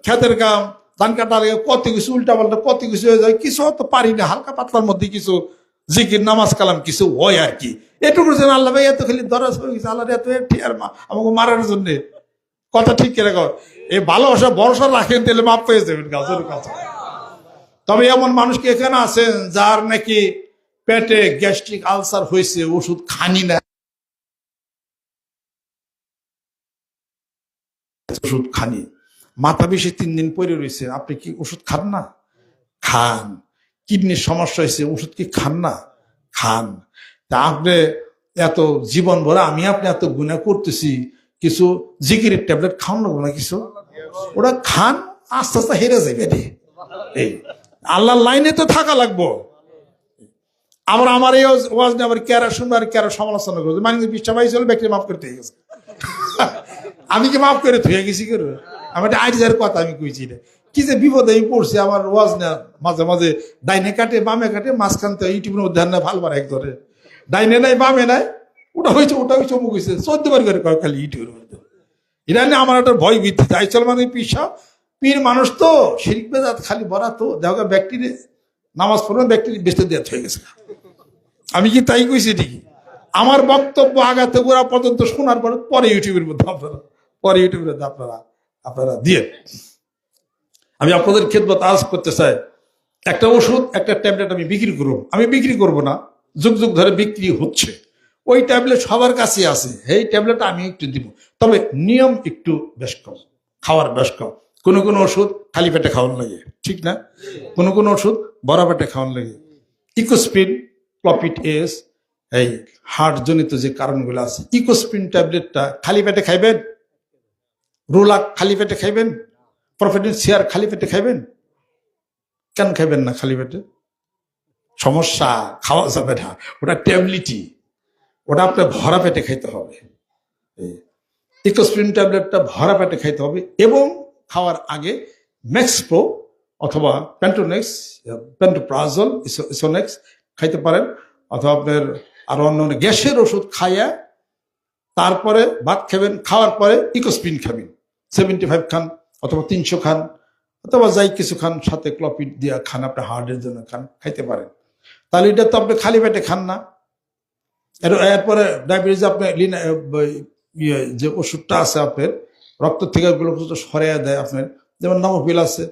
ক্ষেতের কাম, ধান কাটার কত কিছু উল্টা পাল্টা কত কিছু হয়ে যায়, কিছু তো পারি না, হালকা পাতলার মধ্যে কিছু জিকির নামাজ কালাম কিছু হয় আর কি। এটুকু আল্লাহ ভাই এত খালি দরাজ হয়ে গেছে, আল্লাহ এত আর মা আমাকে মারার জন্য। কথা ঠিক কেন? এই ভালোবাসা ভরসা রাখেন, তাহলে মাপ পেয়ে যাবেন গাছের কাছে। তবে এমন মানুষ কি এখানে আছেন যার নাকি পেটে গ্যাস্ট্রিক আলসার হয়েছে, ওষুধ খানি না, ওষুধ খানি, মাথা বেশি 3 দিন পরে রয়েছে, আপনি কি ওষুধ খান না? খান। কিডনির সমস্যা হয়েছে, ওষুধ কি খান না? খান। তা আপনি এত জীবন ভরা আমি আপনি এত গুনাহ করতেছি, কিছু জিকিরের ট্যাবলেট খাওয়ান লাগবো না কিছু? ওরা খান, আস্তে আস্তে হেরে যাবে রে। এই আল্লাহর লাইনে তো থাকা লাগবো। আবার আমার এই ওয়াজ নিয়ে আবার কেরা শুনবে আর কেরা সমালোচনা করবে, মানে বিশ্বাস পাইছিল ব্যক্তি মাফ করতে হয়ে গেছে। আমি কি মাফ করে ধুয়ে গেছি করে? আমি একটা আইডিয়ার কথা আমি কইছি রে, কি যে বিপদে আমি পড়ছি। আমার ওয়াজ না মাঝে মাঝে ডাইনে কাটে বামে কাটে, মাঝখান থেকে ইউটিউবের মধ্যে না ভাল বার এক ধরে, ডাইনে নাই বামে নাই, ওটা হয়েছে অমুক হয়েছে 14 বার করে খালি ইউটিউবের মধ্যে। এটা নিয়ে আমার একটা ভয় ভীতি। তাই চল মানে পিসা পীর মানুষ তো শিরিক বেদাত খালি ভরা, তো দেখা ব্যক্তির নামাজ পড়বেন ব্যক্তির বেঁচতে দেওয়া হয়ে গেছে। আমি কি তাই কইছি ঠিকই? আমার বক্তব্য আগাতে গোড়া পর্যন্ত শোনার পরে ইউটিউবের মধ্যে আপনারা দিয়ে আমি আপনাদের খেদমত আজ করতে চাই। একটা ওষুধ, একটা ট্যাবলেট আমি বিক্রি করবো, আমি বিক্রি করব না, যুগ যুগ ধরে বিক্রি হচ্ছে। ওই ট্যাবলেট সবার কাছে আছে, এই ট্যাবলেটটা আমি একটু দিব, তবে নিয়ম একটু বেশ কম, খাওয়ার বেশ কম। কোনো কোনো ওষুধ খালি পেটে খাওয়ানো লাগে, ঠিক না? কোনো কোনো ওষুধ ভরা পেটে খাওয়ানো লাগে। ইকোস্পিন, ক্লপিড এস, এই হার্ট জনিত যে কারণগুলো আছে, ইকোস্পিন ট্যাবলেটটা খালি পেটে খাইবেন? রোলাক খালি পেটে খাইবেন? প্রফেটিন সিয়ার খালি পেটে খাইবেন? কেন খাইবেন না খালি পেটে? সমস্যা, খাওয়া যাবে না, ওটা ট্যাবলেটই, ওটা আপনার ভরা পেটে খাইতে হবে। ইকোস্পিন ট্যাবলেটটা ভরা পেটে খাইতে হবে, এবং খাওয়ার আগে ম্যাক্সপ্রো অথবা প্যান্টোনেক্স, প্যান্টোপ্রাজল, ইসোনেক্স খাইতে পারেন, অথবা আপনার আরো অন্য গ্যাসের ওষুধ খাইয়া তারপরে ভাত খাবেন, খাওয়ার পরে ইকোস্পিন খাবেন, 75 খান অথবা 300 খান, অথবা যাই কিছু খান, সাথে ক্লপিড দিয়া খান, আপনার হার্টের জন্য খান, খাইতে পারেন। তাহলে এটা তো আপনি খালি পেটে খান না। এরপরে ডায়াবেটিস, আপনি যে ওষুধটা আছে আপনার রক্ত থেকে গ্লুকোজ সরাইয়া দেয় আপনার, যেমন নমোপিল আছে,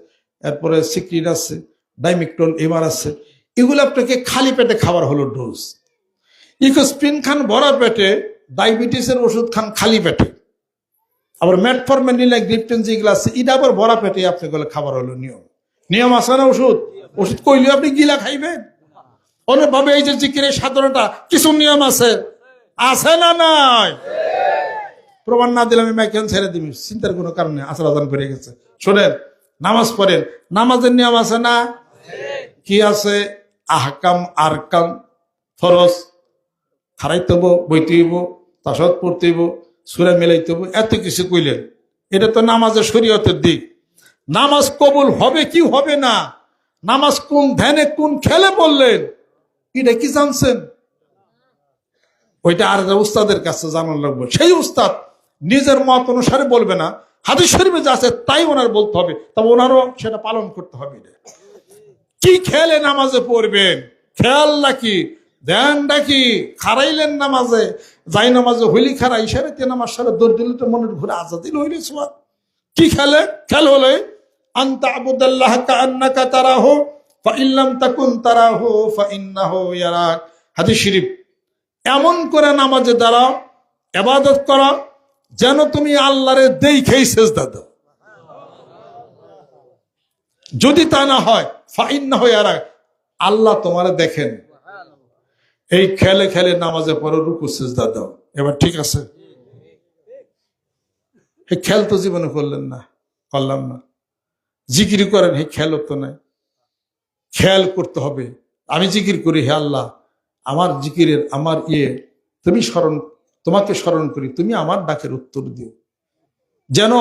এরপরে সিক্রিন আছে, ডাইমিক্রন এমআর আছে, এগুলো আপনাকে খালি পেটে খাবার হলো ডোজ। ইকোস্পিন খান ভরা পেটে, ডায়াবেটিসের ওষুধ খান খালি পেটে, আবার মেটফরমিন, গ্লিপটেন যেগুলো আছে এটা আবার ভরা পেটে আপনাকে খাবার হলো নিয়ম। নিয়ম আছে না? ওষুধ কইলে আপনি গিলা খাইবেন অনেকভাবে। এই যে জিকিরের সাধনাটা কিছু নিয়ম আছে, আছে না নাই? প্রমাণ না দিলে আমি মাইকেন ছেড়ে দিবি, চিন্তার কোনো কারণে আসর আজান করে গেছে। শোনেন, নামাজ পড়েন, নামাজের নিয়ম আছে না? কি আছে? আহকাম, আরকাম, ফরজ, খারাইতে হবো, বইতে হইব, তাসাদ পড়তে হইব, সূরা মিলাইতে হইব, এত কিছু কইলেন। এটা তো নামাজের শরীয়তের দিক। নামাজ কবুল হবে কি হবে না, নামাজ কোন ধ্যানে কোন খেলে বললেন, এটা কি জানছেন? ওইটা আর উস্তাদের কাছে জানার লাগবে। সেই উস্তাদ নিজের মত অনুসারে বলবে না, হাদিস শরীফে যা আছে তাই ওনার বলতে হবে, তবে ওনারও সেটা পালন করতে হবে। কি খেলে নামাজে পড়বেন, খেয়াল নাকি ধ্যান নাকি? খারাইলেন নামাজে, যাই নামাজে হইলি খারা, ইশারাতে নামাজ সারা দৌড় দিলে তো মনের ঘুরে আজাদিল হইলে সোয়া। কি খেলে? খেল হলে আনতা আবুদাল্লাহ কাআন্নাকা তারাহু ফাইল্লাম তাকুন তারাহু ফাইন্নাহু ইয়ারাক। হাদিস শরীফ। এমন করে নামাজে দাঁড়াও, ইবাদত করো যেন তুমি আল্লাহরে দেখেই সিজদা দাও। যদি তা না হয় ফাইন্নাহু ইয়ারাক, আল্লাহ তোমারে দেখেন। এই খেলে খেলে নামাজে পড়ো, রুকু সিজদা দাও। এবার ঠিক আছে? এই খেল তো জীবনে করলেন না, করলাম না। জিকির করেন, হে খেয়াল তো নাই। খেয়াল করতে হবে। আমি জিকির করি, হে আল্লাহ আমার জিকিরের আমার তোমাকে স্মরণ করি, তুমি আমার ডাকের উত্তর দিও। যেন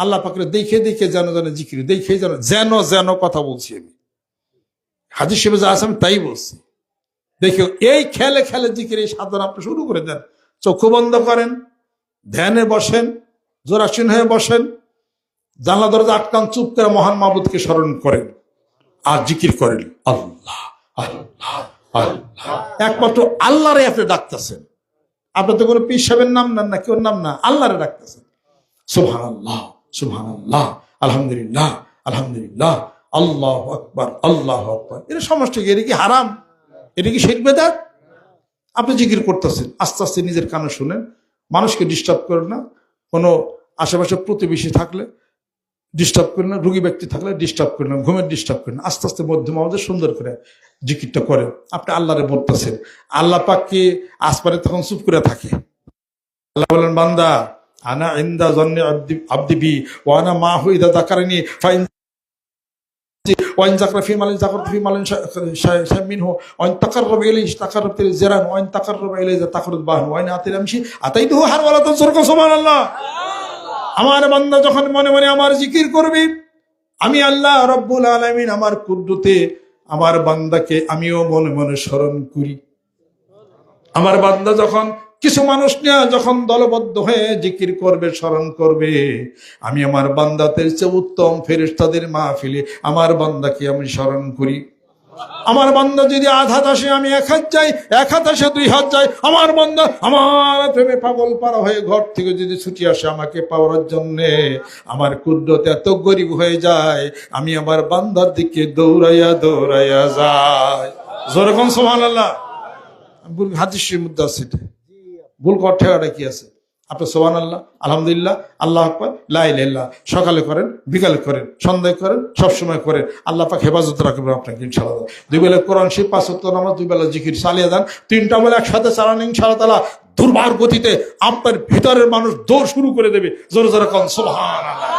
আল্লাহ পাকের দেখে দেখে যেন জিকির দেখে যেন কথা বলছি আমি। হাদিস শরীফে যা আছে আমি তাই বলছি। দেখো, এই খেলে খেলে জিকির এই সাধনা আপনি শুরু করে দেন। চক্ষু বন্ধ করেন, ধ্যানে বসেন, জোরাসীন হয়ে বসেন, জানলা দরজা আটকান, চুপ করে মহান মাবুদকে স্মরণ করেন আর জিকির করেন। আল্লাহ আল্লাহ আল্লাহ, একমাত্র আল্লাহরে আপনি ডাকতেছেন। আপনার তো কোনো পীর সাহেবের নাম নেন না, কেউ নাম না, আল্লাহরে ডাকতেছেন। সুবহানাল্লাহ সুবহানাল্লাহ, আলহামদুলিল্লাহ আলহামদুলিল্লাহ, আল্লাহু আকবার আল্লাহু আকবার। এটা সমষ্টি, এটা কি হারাম? এটা কি শিরক বিদআত? আপনি জিকির করতেছেন, আস্তে আস্তে নিজের কানে শুনেন, মানুষকে ডিস্টার্ব করেন না। কোনো আশেপাশে প্রতিবেশী থাকলে ডিস্টার্ব করেন না, রুগী ব্যক্তি থাকলে ডিস্টার্ব করেন না, ঘুমের ডিস্টার্ব করেন, আস্তে আস্তে মধ্যম আমাদের সুন্দর করে জিকিরটা করেন। আপনি আল্লাহরে বলতেছেন, আল্লাহ পাককে আসপারে তখন চুপ করে থাকে। আল্লাহ বলেন, বান্দা আনা ইনদা জন্নে আব্দি বি ওয়া আনা মাহু ইদা যাকারানি ফাইন ওয়াইন যাকরা ফি মালিন যাকারতু ফি মালিন শামিনহু ওয়াইন তাকাররাবা ইলাইহি তাকাররাবতু জিরান ওয়াইন তাকাররাবা ইলাইহি তাকাররাব বাহন ওয়াইন আতিলামশি আতাইতুহু হারওয়ালাতান সুরকা সুবহানাল্লাহ। আমার বান্দা যখন মনে মনে আমার জিকির করবে, আমি আল্লাহ রব্বুল আলামিন আমার কুদরতে আমার বান্দাকে আমিও মনে মনে স্মরণ করি। আমার বান্দা যখন কিছু মানুষ নিয়ে যখন দলবদ্ধ হয়ে জিকির করবে, স্মরণ করবে, আমি আমার বান্দাদের চেয়ে উত্তম ফেরেশতাদের মাহফিলে আমার বান্দাকে আমি স্মরণ করি। আমার বান্দা যদি আধ হাত আসে আমি এক হাত যাই, এক হাত আসে দুই হাত যাই। আমার বান্দা আমার প্রেমে পাগল পারা হয়ে ঘর থেকে যদি ছুটি আসে আমাকে পাওয়ার জন্যে, আমার কুদরত এত গরিব হয়ে যায়, আমি আমার বান্দার দিকে দৌড়াইয়া দৌড়াইয়া যাই। যেরকম সুবহানাল্লাহ। হাদিসের মধ্যে আছে, ভুল কঠেটা কি আছে? আপনি সুবহানাল্লাহ, আলহামদুলিল্লাহ, আল্লাহ আকবার, লা ইলাহা ইল্লাল্লাহ সকালে করেন, বিকালে করেন, সন্ধ্যায় করেন, সবসময় করেন। আল্লাহ পাক হেফাজত রাখবেন আপনাকে ইনশাআল্লাহ। দুই বেলা কোরআন শিব, 5 ওয়াক্ত নামাজ, 2 বেলা জিকির চালিয়ে যান। 3টা বেলা একসাথে চালান, ইনশাআল্লাহ তাআলা দুর্বার গতিতে আপনার ভিতরের মানুষ দৌড় শুরু করে দেবে। জোরে জোরে কোন সুবহানাল্লাহ।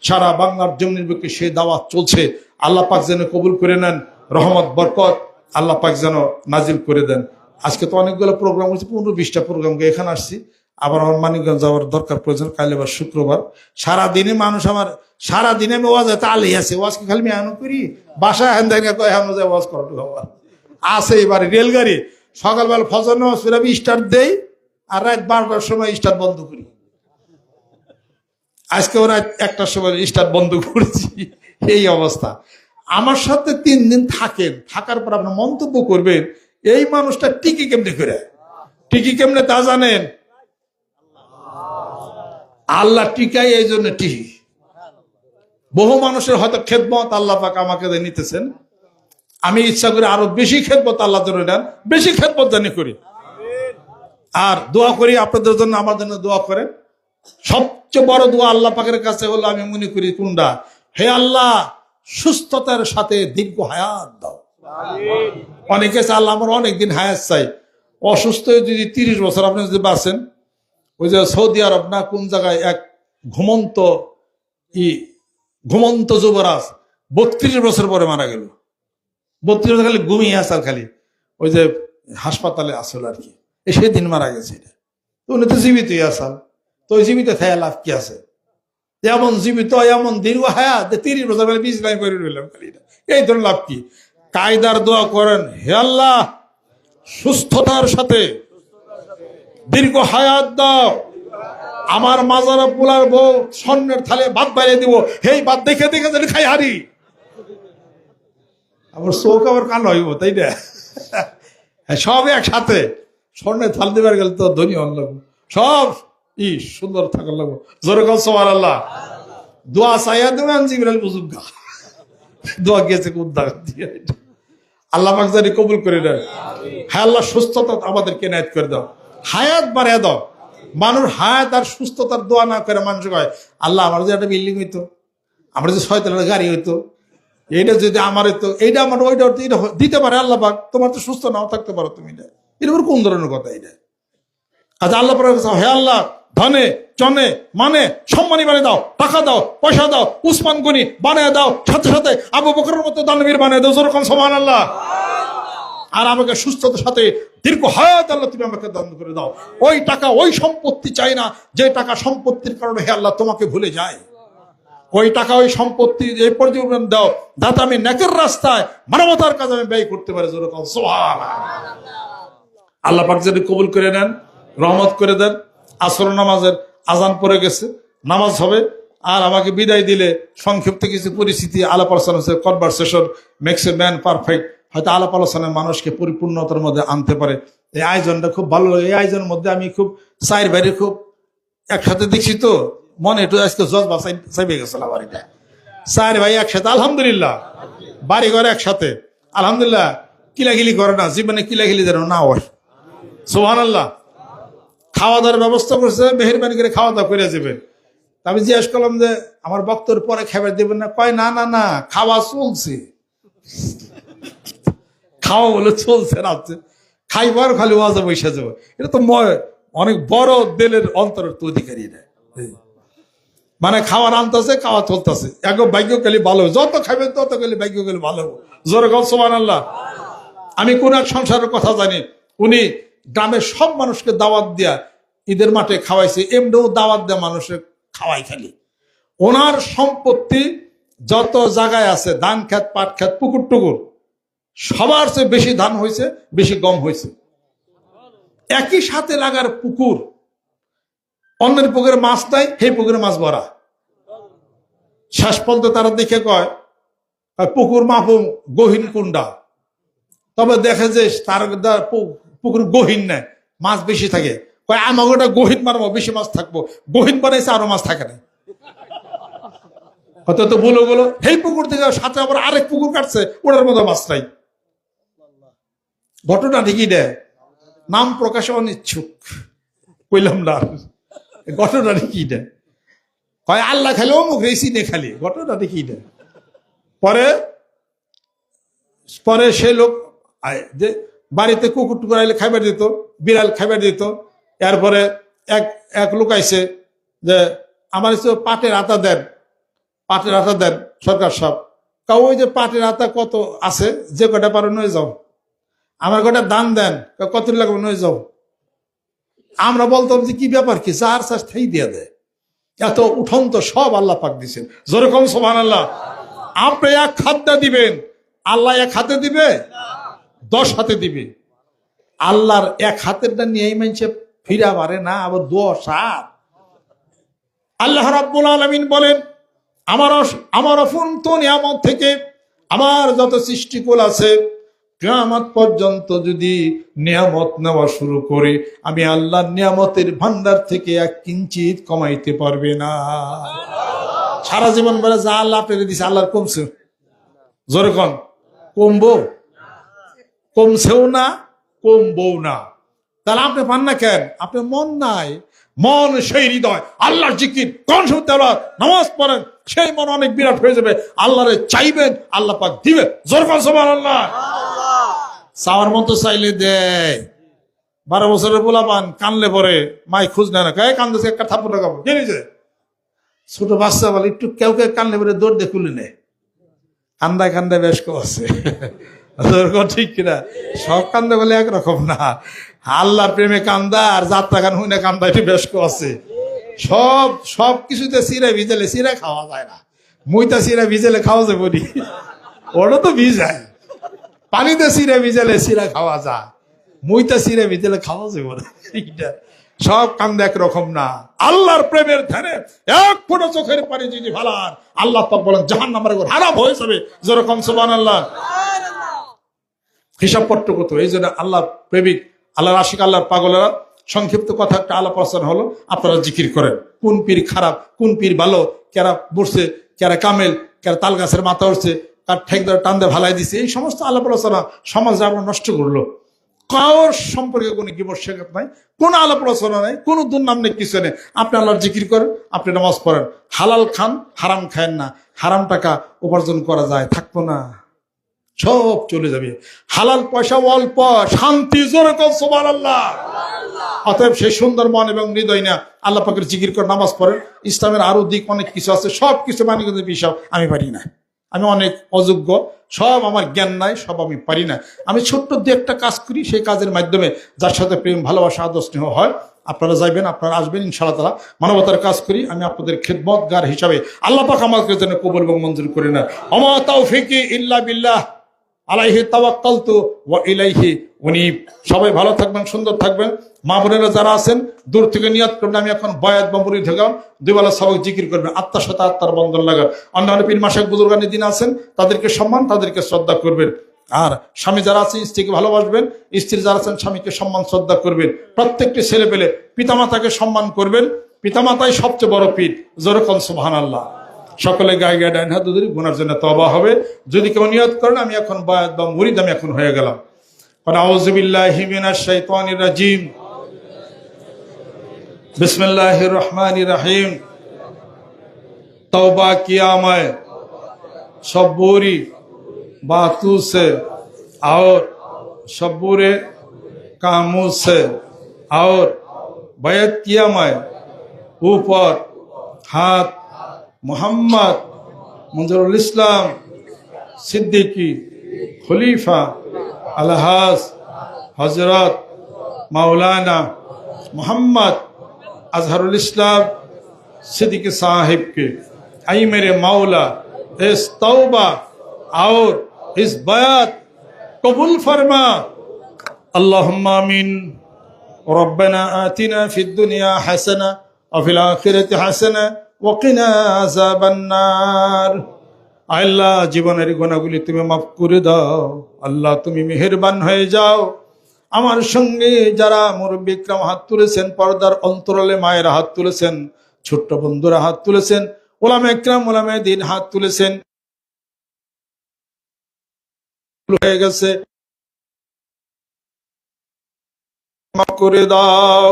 সারা বাংলার জমিনের বুকে সেই দাওয়াত চলছে। আল্লাহ পাক যেন কবুল করে নেন, রহমত বরকত আল্লাহ পাক যেন নাজিল করে দেন। আজকে তো অনেকগুলো প্রোগ্রাম হচ্ছে, 15-20টা প্রোগ্রাম এখানে আসছি। আবার আমার মানিকগঞ্জ যাওয়ার দরকার প্রয়োজন, কাইলে আবার শুক্রবার। সারাদিনে মানুষ আমার, সারাদিনে আমি ওয়াজ তালে আছে, ওয়াজকে খালি আমি এমন করি, বাসায় এখন দেখে এমন যায় ওয়াজ করা আছে। এবারে রেলগাড়ি সকালবেলা ফজর নামাজ পড়ে আমি স্টার্ট দেই, আর রাত 12টার সময় স্টার্ট বন্ধ করি। আজকে ওরা 1টার সময় স্টার্ট বন্ধ করেছি, এই অবস্থা। আমার সাথে 3 দিন থাকেন, থাকার পর আপনি মন্তব্য করবেন এই মানুষটা টিকি কেমনে করে, টিকি কেমনে তা জানেন? আল্লাহ টিকাই এই জন্য টিকি। বহু মানুষের হয়তো খেদমত আল্লাহ পাক আমাকে নিতেছেন, আমি ইচ্ছা করে আরো বেশি খেদমত আল্লাহ ধরে নেন, বেশি খেদমত জানি করি। আর দোয়া করি আপনাদের জন্য, আমার জন্য দোয়া করেন। সবচেয়ে বড় দোয়া আল্লাহ পাকের কাছে হলো আমি মনে করি কোনটা, হে আল্লাহ সুস্থতার সাথে দীর্ঘ হায়াত দাও। অনেকে চাই আল্লাহ আমার অনেকদিন হায়াত চাই। অসুস্থ যদি 30 বছর আপনি যদি বাঁচেন, ওই যে সৌদি আরব না কোন জায়গায় এক ঘুমন্ত যুবরাজ 32 বছর পরে মারা গেল। 32 বছর খালি ঘুমিয়ে আসার, খালি ওই যে হাসপাতালে আসল আর কি, সেদিন মারা গেছে। উনি তো জীবিতই আসাল, তো ওই জীবিত থাকা লাভ কি আছে? এমন জীবিত এমন দীর্ঘ হায়াত 30 বছর পরে 20 লাইন করে রইলাম খালি, এই ধরনের লাভ কি? কায়দার দোয়া করেন, হে আল্লাহ সুস্থতার সাথে দীর্ঘ হায়াত দাও। আমার মাজারা পোলার বউ স্বর্ণের থালে ভাত বাইরে দিব, হেই ভাত দেখে দেখে যদি খাই হারি, আমার চোখ আবার কালো হইব, তাই না? সব একসাথে স্বর্ণের থাল দিবার গেলে তো ধনী হন লাগবো, সব সুন্দর থাকার লাগবো। জোরে কল সুবহানাল্লাহ। দোয়া চাইয়া দেবেন জিবরাইল বুজুর্গা, দোয়া গেছে উদ্ধার দিয়ে। আল্লাহ পাক জানি কবুল করে দেন। হ্যাঁ আল্লাহ সুস্থতা আমাদেরকে এনায়েত করে দাও, হায়াত বাড়ায় দাও। মানুষ হায়াত আর সুস্থতার দোয়া না করে মানুষ কয় আল্লাহ আমার যে একটা বিল্ডিং হইতো, আমার যে 6 তলার গাড়ি হইতো, এইটা যদি আমার হইতো, এইটা আমার ওইটা দিতে পারে আল্লাহ পাক। তোমার তো সুস্থ নাও থাকতে পারো তুমি, এটা কোন ধরনের কথা এটা? আচ্ছা আল্লাহ পাক হে আল্লাহ ধনে জনে মানে সম্মানী বানিয়ে দাও, টাকা দাও, পয়সা দাও, উসমান গনি বানিয়ে দাও, সাথে সাথে আবু বকরের মতো দানবীর বানিয়ে দাও। যেরকম সুবহানাল্লাহ। আর আমাকে সুস্থতার সাথে দীর্ঘ হায়াত আল্লাহ তুমি আমাকে দান করে দাও। ওই টাকা ওই সম্পত্তি চাই না যে টাকা সম্পত্তির কারণে হে আল্লাহ তোমাকে ভুলে যায়। ওই টাকা ওই সম্পত্তি এই পর্যন্ত দাও যাতে আমি নেকের রাস্তায় মানবতার কাজে আমি ব্যয় করতে পারি। যেরকম সুবহানাল্লাহ। আল্লাহ পাক যদি কবুল করে নেন, রহমত করে দেন। আসর নামাজের আজান পড়ে গেছে, নামাজ হবে। আর আমাকে বিদায় দিলে সংক্ষিপ্ত কিছু পরিস্থিতি আলাপ আলোচনা হচ্ছে, conversation makes a man perfect. হয়তো আলাপ আলোচনায় মানুষকে পরিপূর্ণতার মধ্যে আনতে পারে। এই আয়োজনটা খুব ভালো লাগে। এই আয়োজনের মধ্যে আমি খুব চায়ের বাইরে খুব একসাথে দেখছি, তো মনে একটু আজকে জজবা চাইবে গেছিল আমার। এটা চায়ের ভাই একসাথে আলহামদুলিল্লাহ, বাড়ি ঘরে একসাথে আলহামদুলিল্লাহ। কিলাকিলি করে না, জীবনে কিলাকিলি যেন না হয়। সুবহানাল্লাহ। খাওয়া দাওয়ার ব্যবস্থা করছে, মেহেরবানি করে খাওয়া দাওয়া করে যাবেন। আমি জিজ্ঞেস করলাম যে আমার বক্তর পরে খাবার দেবেন না? কয় না না না, খাওয়া চলছে। খাওয়া বলে চলছে রাখছে, খাইবার খালি ওয়াজে বসে যাবো। এটা তো অনেক বড় দিলের অন্তরের তো অধিকারী না, মানে খাওয়ার আনতেছে, খাওয়া চলতেছে, এক ভাগ্য গেলে ভালো, যত খাবেন তত গেলে ভাগ্য গেলে ভালো। জোরে গল সুবহানাল্লাহ। আমি কোন এক সংসারের কথা জানি, উনি গ্রামের সব মানুষকে দাওয়াত দিয়া ঈদের মাঠে খাওয়াইছে, এমনিও দাওয়াত দেয়া মানুষের খাওয়াই খালি। ওনার সম্পত্তি যত জায়গায় আছে, ধান খেত, পাট খেত, পুকুর টুকুর, সবার চেয়ে বেশি ধান হয়েছে, বেশি গম হয়েছে। একই সাথে লাগার পুকুর, অন্যের পুকুরে মাছ নাই, সেই পুকুরে মাছ ভরা। শেষ পর্যন্ত তারা দেখে কয় পুকুর মাপু গহীন কুন্ডা, তবে দেখে যে তার পুকুর গহীন নেয়, মাছ বেশি থাকে। কয় আমাকে ওটা গহীন মারবো, বেশি মাছ থাকবো। গহীন বানাইছে, আরো মাছ থাকে না। হয়তো তো বলো বলো, সেই পুকুর থেকে সাথে আবার আরেক পুকুর কাটছে, ওটার মতো মাছ নাই। ঘটনা ঠিকই দেয়, নাম প্রকাশে অনিচ্ছুক, কইলাম না। ঘটনা ঠিকই দেয়, হয় আল্লাহ খালি অমুক রেসি নে খালি, ঘটনা ঠিকই দেয়। পরে পরে সে লোক যে বাড়িতে কুকুর টুকুর আইলে খাইবার দিত, বিড়াল খাইবার দিত। এরপরে এক লোক আইছে যে আমার পাটের আতা দেন, পাটের আতা দেন সরকার সব। কাউ ওই যে পাটের আতা কত আছে, যে কটা পারো নয়ে যাও, আমার কটা দান দেন, কত লাগবে নয়ে যাও। আমরা বলতাম যে কি ব্যাপার, কি চার চাষ থাই দিয়ে দেয়, এত উঠন্ত সব আল্লাহ পাক দিচ্ছেন। যেরকম সুবহানাল্লাহ। আপনি এক হাতে দিবেন, আল্লাহ এক হাতে দিবে, 10 হাতে দিবে। আল্লাহর এক হাতেরটা নিয়েই মানছে ফিরা পারে না, আবার 10 হাত। আল্লাহ রাব্বুল আলামিন বলেন, আমার অফুরন্ত নিয়ামত থেকে আমার যত সৃষ্টিকুল আছে, কিয়ামত পর্যন্ত যদি নিয়ামত নেওয়া শুরু করে, আমি আল্লাহর নিয়ামতের ভান্ডার থেকে এক কিঞ্চিত কমাইতে পারবে না। সারা জীবন বলে যা আল্লাহ পেরে দিছে, আল্লাহর কমছে? জোরে কন, কমবো? কমছেও না, কমবও না। তাহলে আপনি পান না কেন? আপনার মন নাই। মন সেই হৃদয়, আল্লাহর জিকির কোন সময় তেলাওয়াত নামাজ পড়েন, সেই মন অনেক বিরাট হয়ে যাবে। আল্লাহরে চাইবেন, আল্লাহ পাক দিবে। জোরে কন সুবহানাল্লাহ। চাওয়ার মতো চাইলে দেয়। 12 বছরের পোলাপান কানলে পরে মাই খুঁজ নেয় না, কায় কান্দছে, একটা থাপ্পড় লাগাবো, কে নিছে? ছোট বাচ্চা বলে একটু কেউ কেউ কানলে পরে দৌড় দিয়ে খুলে নেয়, কান্দায় কান্দায় বেশ আছে। ঠিক কিনা? সব কান্দা বলে একরকম না। আল্লাহর প্রেমে কান্দা আর যাত্রা গান হুইনা কান্দা, এটি বেশ আছে। সব কিছুতে চিরা ভিজালে চিরা খাওয়া যায় না। মুইতা চিরা ভিজালে খাওয়া যায় বলি, ওটা তো ভিজায়। পানিতে চিরা ভিজালে চিরা খাওয়া যায়, মুইতা চিরা ভিজালে খাওয়া যায় বলে। সব কান্দা একরকম না। আল্লাহর প্রেমের ধ্যানে এক ফোঁটা চোখের পানি যদি ভালার, আল্লাহ পাক বলেন জাহান্নামের ঘর হারাম হয়ে যাবে। যেরকম সুবহানাল্লাহ। হিসাব পত্র কত। এই জন্য আল্লাহ প্রেমিক, আল্লাহর আশিক, আল্লাহর পাগলেরা সংক্ষিপ্ত কথা একটা আলাপ আলোচনা হলো, আপনারা জিকির করেন। কোন পীর খারাপ, কোন পীর ভালো, কেরা বসছে, কেরা কামেল, কেরা তাল গাছের মাথা উঠছে, কার ঠেক ধরে টান্দে ভালাই দিছে, এই সমস্ত আলাপ আলোচনা সমাজে আমরা নষ্ট করলো। কারোর সম্পর্কে কোনো গীবত শেখাত নাই, কোনো আলাপ আলোচনা নাই, কোনো দুর্নাম নেই, কিছু নেই। আপনি আল্লাহর জিকির করেন, আপনি নামাজ পড়েন, হালাল খান, হারাম খায়েন না। হারাম টাকা উপার্জন করা যায়, থাকবো না, সব চলে যাবে। হালাল পয়সা অল্প, শান্তি। জোরে কর সুবহানাল্লাহ। অতএব সেই সুন্দর মন এবং হৃদয় না আল্লাহ পাকের জিকির করে নামাজ পড়েন। ইসলামের আরো দিক অনেক কিছু আছে, সব কিছু মানি কিন্তু বিষয় আমি পারি না, আমি অনেক অযোগ্য, সব আমার জ্ঞান নাই, সব আমি পারি না। আমি ছোট্ট দু একটা কাজ করি, সেই কাজের মাধ্যমে যার সাথে প্রেম, ভালোবাসা, আদর, স্নেহ হয়। আপনারা যাইবেন, আপনারা আসবেন, ইনশাআল্লাহ তাআলা মানবতার কাজ করি। আমি আপনাদের খেদমতগার হিসাবে আল্লাহ পাক আমাকে যেন কবুল এবং মঞ্জুর করে না। ওমা তাওফিকি ইল্লা বিল্লাহ, আলাইহি তাওয়াক্কালতু ওয়া ইলাইহি উনীব। সবাই ভালো থাকবেন, সুন্দর থাকবেন। মা বোনেরা যারা আছেন দূর থেকে নিয়ত করবেন, আমি এখন বয়াত বা মুরিদ হয়ে গেলাম, 2 বেলা সবাই জিকির করবেন, আত্মার সাথে আত্মার বন্ধন লাগান। অন্যান্য পীর মাশায়েখ বুজুর্গানি দিন আছেন, তাদেরকে সম্মান, তাদেরকে শ্রদ্ধা করবেন। আর স্বামী যারা আছেন স্ত্রীকে ভালোবাসবেন, স্ত্রী যারা আছেন স্বামীকে সম্মান শ্রদ্ধা করবেন। প্রত্যেকটি ছেলে পেলে পিতামাতাকে সম্মান করবেন, পিতামাতাই সবচেয়ে বড় পীর। যেরকম সুবহানাল্লাহ। সকলে গায়ে গায়ে ডাইন হাত ধরে গুনার জন্য তওবা হবে। যদি কেউ নিয়ত করেন আমি এখন বায়াত বা মুরিদ, আমি এখন হয়ে গেলাম। আউযু বিল্লাহি মিনাশ শাইতানির রাজিম, বিসমিল্লাহির রহমানির রহিম। तौबा किया मैं सब बुरी बातों से और सब बुरे कामों से और बैत किया मैं ऊपर हाथ मोहम्मद मंजरुल इस्लाम सिद्दीकी खलीफा अलहाज हजरत मौलाना मोहम्मद अजहरुल इस्लाम सिद्दीकी साहिब के आई मेरे मौला इस तौबा और इस बयात कबूल फरमा। अल्लाहुम्मा आमीन। रब्बना आतिना फिद दुनिया हसना व फिल आखिरति हसना व किना अज़ाबन्नार। আল্লাহ জীবনের গুনাহগুলি তুমি মাফ করে দাও। আল্লাহ তুমি মেহেরবান হয়ে যাও। আমার সঙ্গে যারা মুরব্বী ইকরাম হাত তুলেছেন, পর্দার অন্তরালে মায়েরা হাত তুলেছেন, ছোট্ট বন্ধুরা হাত তুলেছেন, ওলামা ইকরাম ওলামা দ্বীন হাত তুলেছেন, হয়ে গেছে মাফ করে দাও,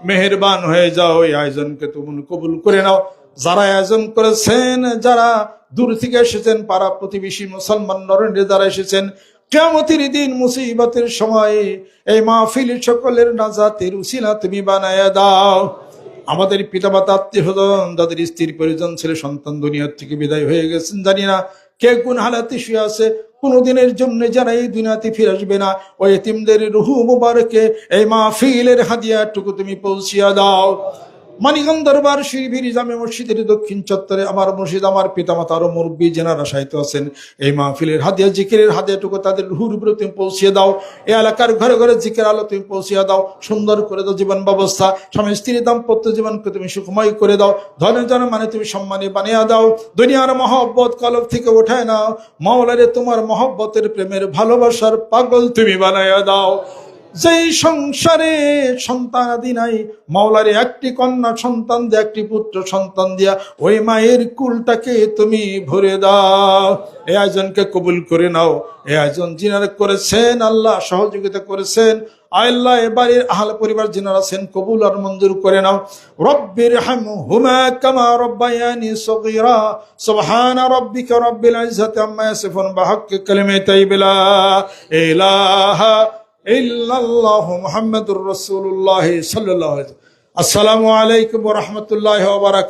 মেহেরবান হয়ে যাও। এই আয়োজনকে তুমি কবুল করে নাও। যারা আয়োজন করেছেন, যারা দূর থেকে এসেছেন, পাড়া প্রতিবেশী মুসলমান নরেন্দ্র যারা এসেছেন, কিয়ামতের দিন মুসিবতের সময় এই মাহফিল সকলের নাজাতের উসিলা তুমি বানায়া দাও। আমাদের পিতামাতা আত্মীয় স্বজন যাদের স্ত্রীর পরিজন ছেলে সন্তান দুনিয়ার থেকে বিদায় হয়ে গেছেন, জানি না কে কোন হালাতে শুয়ে আছে, কোনদিনের জন্য যারা এই দুনিয়াতে ফিরে আসবে না, ওই এতিমদের রুহু মুবারকে এই মাহফিলের হাদিয়াটুকু তুমি পৌঁছিয়া দাও। মানিকগঞ্জ দরবার শরীফের জামে মসজিদের দক্ষিণ চত্বরে আমার মসজিদ, আমার পিতামাতা আরো মুরব্বী যেনারা সাহিত্য আছেন, এই মাহফিলের হাদিয়া জিকিরের হাদিয়াটুকু তাদের রুহুর উপরে তুমি পৌঁছিয়ে দাও। এই এলাকার ঘরে ঘরে জিকির আলো তুমি পৌঁছিয়ে দাও। সুন্দর করে দাও জীবন ব্যবস্থা, স্বামী স্ত্রীর দাম্পত্য জীবনকে তুমি সুখময় করে দাও। ধনে জন মানে তুমি সম্মানী বানিয়ে দাও। দুনিয়ার মহব্বত কলব থেকে ওঠায় নাও। মাওলারে তোমার মহব্বতের প্রেমের ভালোবাসার পাগল তুমি বানাইয়া দাও। যেই সংসারে সন্তান আদি নাই, মাওলারে একটি কন্যা সন্তান দিয়ে, একটি পুত্র সন্তান দিয়া ওই মায়ের কুলটাকে তুমি ভরে দাও। এই আয়োজনকে কবুল করে নাও। এই আয়োজন যিনারা করেছেন, আল্লাহ সহযোগিতা করেছেন, আল্লাহ এ বাড়ির আহলে পরিবার যিনারা আছেন, কবুল আর মঞ্জুর করে নাও। রব্বির হামহুমা কামা রব্বায়ানি সগীরা। সুবহানা রাব্বিকা রব্বিল ইজ্জাতি আম্মা ইয়াসিফুন বিহাক্কি কালিমাতি তাইয়্যিবা ইলাহা ইল্লাল্লাহু মুহাম্মাদুর রাসূলুল্লাহ সাল্লাল্লাহু আলাইহি ওয়া সাল্লাম। আসসালামু আলাইকুম ওয়া রাহমাতুল্লাহি ওয়া বারাকাতুহু।